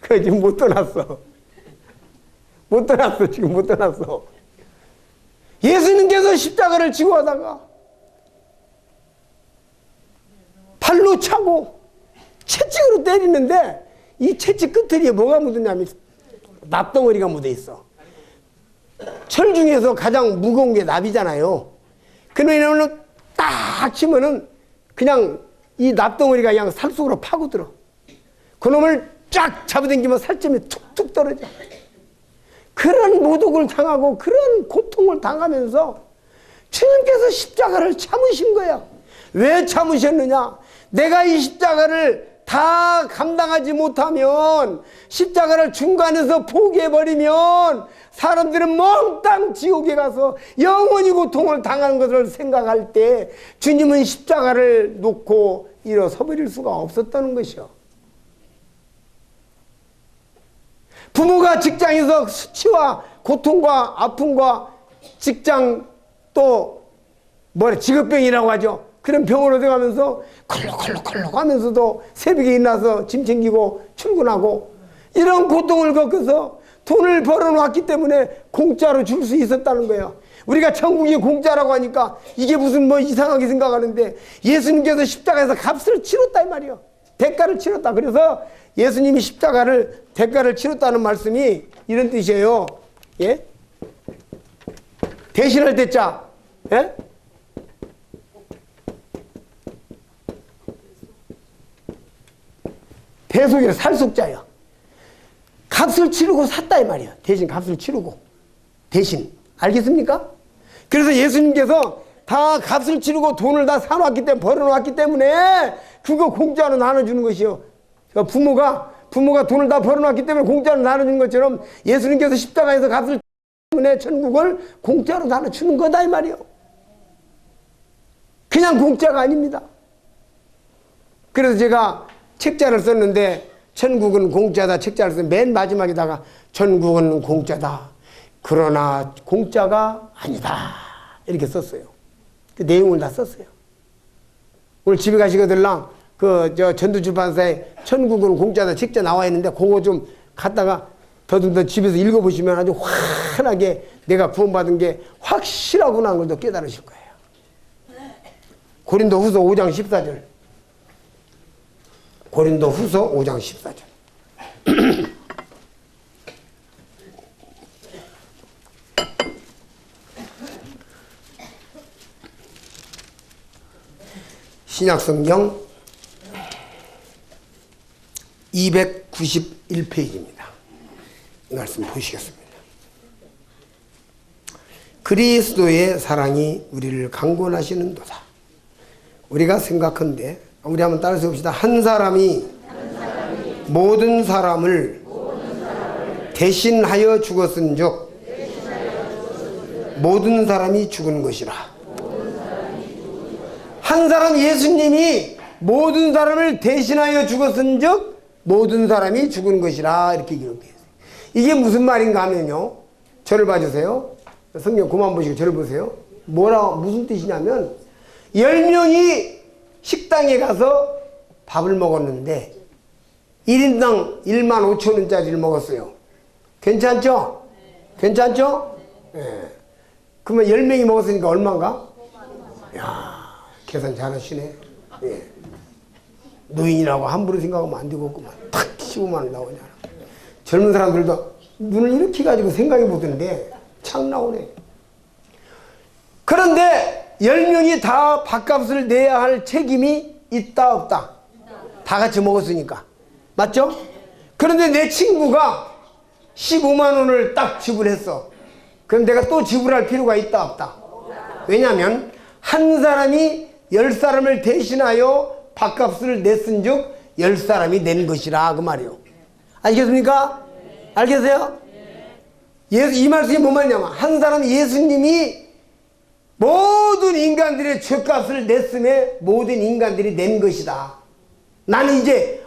그래 지금 못 떠났어. 못 떠났어. 지금 못 떠났어. 예수님께서 십자가를 지고 가다가 발로 차고 채찍으로 때리는데 이 채찍 끝에 뭐가 묻었냐면 납덩어리가 묻어 있어. 철 중에서 가장 무거운 게 납이잖아요. 그러면 딱 치면은 그냥 이 납덩어리가 그냥 살 속으로 파고들어. 그놈을 쫙 잡아당기면 살점이 툭툭 떨어져. 그런 모독을 당하고 그런 고통을 당하면서 주님께서 십자가를 참으신 거야. 왜 참으셨느냐? 내가 이 십자가를 다 감당하지 못하면 십자가를 중간에서 포기해버리면 사람들은 몽땅 지옥에 가서 영원히 고통을 당하는 것을 생각할 때 주님은 십자가를 놓고 일어서 버릴 수가 없었다는 것이요. 부모가 직장에서 수치와 고통과 아픔과 직장 또 직업병이라고 하죠. 그런 병으로 들어가면서 콜록콜록콜록 하면서도 새벽에 일어나서 짐 챙기고 출근하고 이런 고통을 겪어서 돈을 벌어놓았기 때문에 공짜로 줄 수 있었다는 거예요. 우리가 천국이 공짜라고 하니까 이게 무슨 이상하게 생각하는데 예수님께서 십자가에서 값을 치렀다 이 말이에요. 대가를 치렀다. 그래서 예수님이 십자가를 대가를 치렀다는 말씀이 이런 뜻이에요. 예? 대신할 대자. 예? 대속이라 살속자예요. 값을 치르고 샀다 이 말이에요. 대신 값을 치르고 대신 알겠습니까? 그래서 예수님께서 다 값을 치르고 돈을 다 사놓았기 때문에 벌어놓았기 때문에 그거 공짜로 나눠주는 것이요. 그러니까 부모가 돈을 다 벌어놨기 때문에 공짜로 나눠주는 것처럼 예수님께서 십자가에서 값을 때문에 천국을 공짜로 나눠주는 거다 이 말이에요. 그냥 공짜가 아닙니다. 그래서 제가 책자를 썼는데 천국은 공짜다 책자를 쓴 맨 마지막에다가 천국은 공짜다. 그러나 공짜가 아니다. 이렇게 썼어요. 그 내용을 다 썼어요. 오늘 집에 가시거들랑 전두출판사에 천국은 공짜다 책자 나와 있는데 그거 좀 갖다가 더듬더 집에서 읽어보시면 아주 환하게 내가 구원받은 게 확실하구나 하는 걸 또 깨달으실 거예요. 고린도후서 5장 14절. 고린도후서 5장 14절. 신약성경 291페이지입니다. 이 말씀 보시겠습니다. 그리스도의 사랑이 우리를 강권하시는도다. 우리가 생각한데 우리 한번 따라서 봅시다. 한 사람이 모든 사람을 대신하여 죽었은즉 모든 사람이 죽은 것이라. 한 사람 예수님이 모든 사람을 대신하여 죽었은즉 모든 사람이 죽은 것이라 이렇게 기록되어 있어요. 이게 무슨 말인가 하면요. 저를 봐주세요. 성경 그만 보시고 저를 보세요. 무슨 뜻이냐면 10명이 식당에 가서 밥을 먹었는데 1인당 15,000원짜리를 먹었어요. 괜찮죠? 괜찮죠? 예. 그러면 10명이 먹었으니까 얼마인가? 야, 계산 잘하시네. 예. 노인이라고 함부로 생각하면 안 되겠구만. 탁 15만 원 나오잖아. 젊은 사람들도 눈을 이렇게 가지고 생각해 보던데 착 나오네. 그런데 10명이 다 밥값을 내야 할 책임이 있다 없다? 다 같이 먹었으니까. 맞죠? 그런데 내 친구가 15만 원을 딱 지불했어. 그럼 내가 또 지불할 필요가 있다 없다? 왜냐하면 한 사람이 10사람을 대신하여 밥값을 냈은즉 10사람이 낸 것이라 그 말이에요. 알겠습니까? 알겠어요? 이 말씀이 뭔 말이냐면 한 사람 예수님이 모든 인간들의 죄값을 냈음에 모든 인간들이 낸 것이다. 나는 이제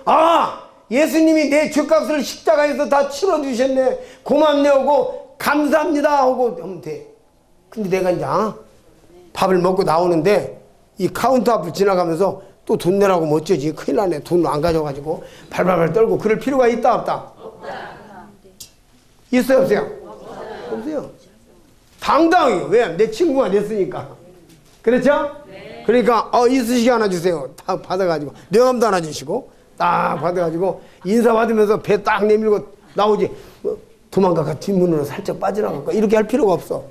예수님이 내 죄값을 십자가에서 다 치러주셨네. 고맙네 하고 감사합니다 하고 하면 돼. 근데 내가 이제 밥을 먹고 나오는데 이 카운터 앞을 지나가면서 또 돈 내라고 뭐 어쩌지. 큰일 나네. 돈 안 가져가지고 발발발 떨고 그럴 필요가 있다 없다? 있어요 없어요? 없어요. 당당해요. 왜? 내 친구가 냈으니까. 그렇죠? 네. 그러니까 이쑤시개 하나 주세요. 딱 받아가지고 명함도 하나 주시고 딱 받아가지고 인사 받으면서 배 딱 내밀고 나오지. 도망가가 뒷문으로 살짝 빠져나갈까 이렇게 할 필요가 없어.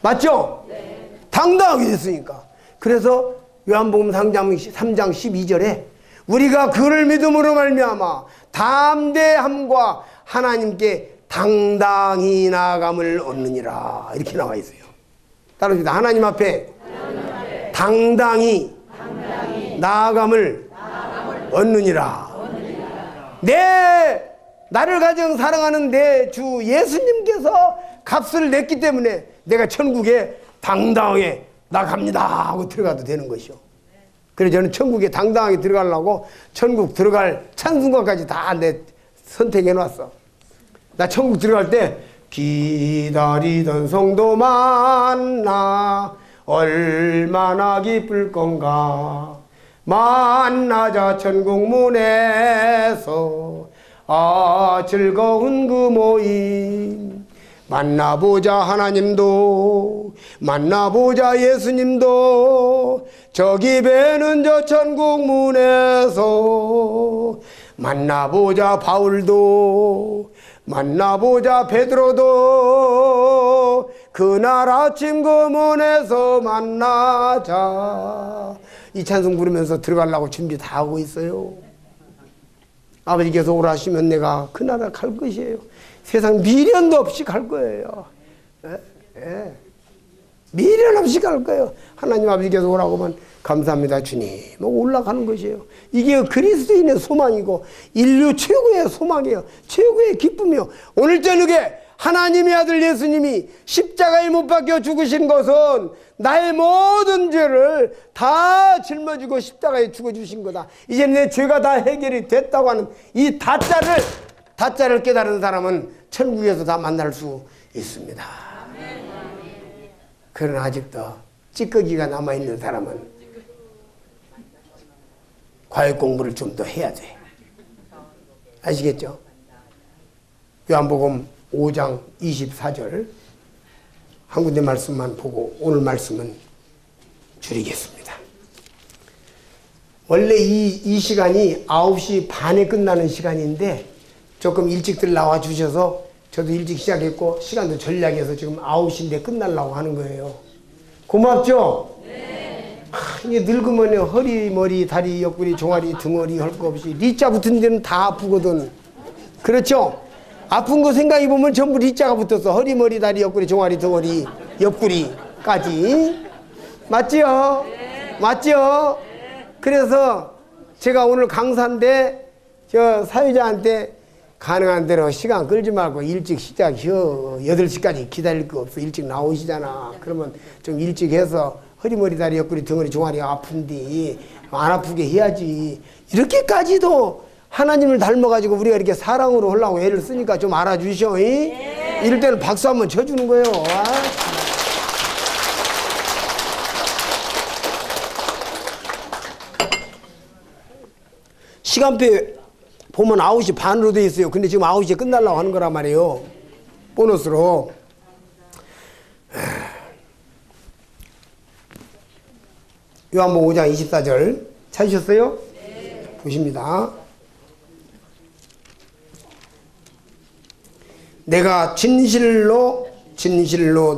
맞죠? 네. 당당하게 됐으니까. 그래서 요한복음 3장 12절에 우리가 그를 믿음으로 말미암아 담대함과 하나님께 당당히 나아감을 얻느니라 이렇게 나와 있어요. 따라합니다. 하나님 앞에 당당히 나아감을 얻느니라. 나를 가장 사랑하는 내 주 예수님께서 값을 냈기 때문에 내가 천국에 당당하게 나갑니다 하고 들어가도 되는 것이요. 그래서 저는 천국에 당당하게 들어가려고 천국 들어갈 찬송가까지 다 내 선택해 놨어. 나 천국 들어갈 때 기다리던 성도 만나 얼마나 기쁠 건가. 만나자 천국문에서 즐거운 그 모임. 만나보자 하나님도 만나보자 예수님도 저기 배는 저 천국문에서. 만나보자 바울도 만나보자 베드로도 그날 아침 그 문에서 만나자. 이 찬송 부르면서 들어가려고 준비 다 하고 있어요. 아버지께서 오라시면 내가 그 나라 갈 것이에요. 세상 미련도 없이 갈 거예요. 미련 없이 갈 거예요. 하나님 아버지께서 오라고 하면 감사합니다 주님 올라가는 것이에요. 이게 그리스도인의 소망이고 인류 최고의 소망이에요. 최고의 기쁨이요. 오늘 저녁에 하나님의 아들 예수님이 십자가에 못 박혀 죽으신 것은 나의 모든 죄를 다 짊어지고 십자가에 죽어주신 거다. 이제 내 죄가 다 해결이 됐다고 하는 이 다짜를 깨달은 사람은 천국에서 다 만날 수 있습니다. 그러나 아직도 찌꺼기가 남아있는 사람은 과외 공부를 좀 더 해야 돼. 아시겠죠? 요한복음 5장 24절 한 군데 말씀만 보고 오늘 말씀은 줄이겠습니다. 원래 이 시간이 9시 반에 끝나는 시간인데 조금 일찍들 나와 주셔서 저도 일찍 시작했고 시간도 전략해서 지금 9시인데 끝나려고 하는 거예요. 고맙죠? 네. 이게 늙으면 허리, 머리, 다리, 옆구리, 종아리, 등허리 할 거 없이 리자 붙은 데는 다 아프거든. 그렇죠? 아픈 거 생각해보면 전부 리자가 붙었어. 허리, 머리, 다리, 옆구리, 종아리, 등허리, 옆구리까지. 맞지요? 네. 맞지요? 네. 그래서 제가 오늘 강사인데 저 사회자한테 가능한 대로 시간 끌지 말고 일찍 시작해요. 8시까지 기다릴 거 없어. 일찍 나오시잖아. 그러면 좀 일찍 해서 허리, 머리, 다리, 옆구리, 등허리, 종아리가 아픈데 안 아프게 해야지. 이렇게까지도 하나님을 닮아가지고 우리가 이렇게 사랑으로 하려고 애를 쓰니까 좀 알아주셔. 네. 이럴 때는 박수 한번 쳐주는 거예요. 시간표 보면 9시 반으로 돼 있어요. 근데 지금 9시에 끝나려고 하는 거란 말이에요. 보너스로. 요한복음 5장 24절 찾으셨어요? 네. 보십니다. 내가 진실로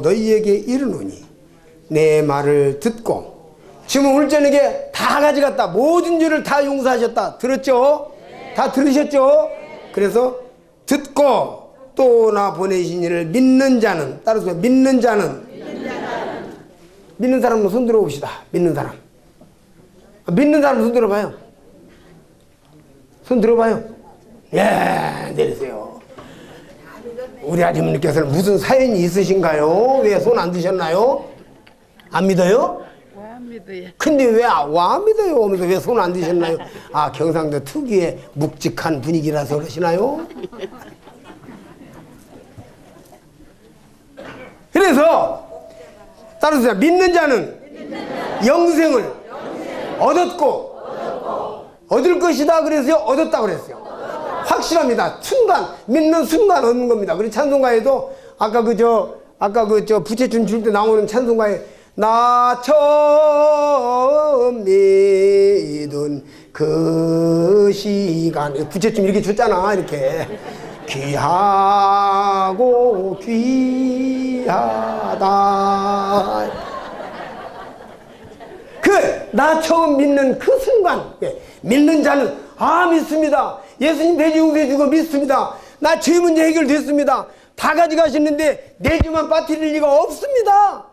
너희에게 이르노니 내 말을 듣고. 지금 오늘 저녁에 다 가져갔다. 모든 죄를 다 용서하셨다. 들었죠? 다 들으셨죠? 그래서 듣고 또 나 보내신 이를 믿는 자는, 따라서 믿는 자는, 믿는 사람은 손 들어봅시다. 믿는 사람 손 들어봐요. 손 들어봐요. 예, 내리세요. 우리 아주머니께서는 무슨 사연이 있으신가요? 왜 손 안 드셨나요? 안 믿어요? 근데 왜 안 믿어요? 하면서 왜 손 안 드셨나요? 아, 경상도 특유의 묵직한 분위기라서 그러시나요? 그래서 따라서 믿는 자는 영생을 얻었고 얻을 것이다 그랬어요? 얻었다 그랬어요? 확실합니다. 순간, 믿는 순간 얻는 겁니다. 그리고 찬송가에도 아까 부채춤 줄 때 나오는 찬송가에 나 처음 믿은 그 시간, 부채춤 이렇게 줬잖아. 이렇게 귀하고 귀하다. 나 처음 믿는 그 순간, 믿는 자는 믿습니다. 예수님 대지 용서해 주고 믿습니다. 나 죄 문제 해결됐습니다. 다 가져가셨는데 내 죄만 빠뜨릴 리가 없습니다.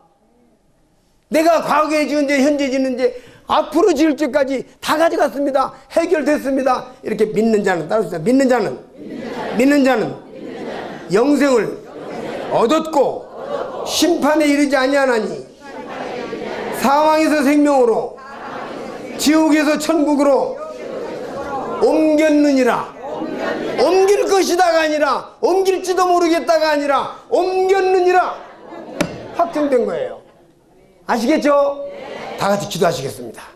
내가 과거에 지은 죄, 현재 지은 죄, 앞으로 지을 죄까지 다 가져갔습니다. 해결됐습니다. 이렇게 믿는 자는, 따라서 믿는 자는 영생을 얻었고 심판에 이르지 아니하나니 사망에서 생명으로 지옥에서 천국으로 옮겼느니라. 옮길 것이다가 아니라 옮길지도 모르겠다가 아니라 옮겼느니라 확정된 거예요. 아시겠죠? 다 같이 기도하시겠습니다.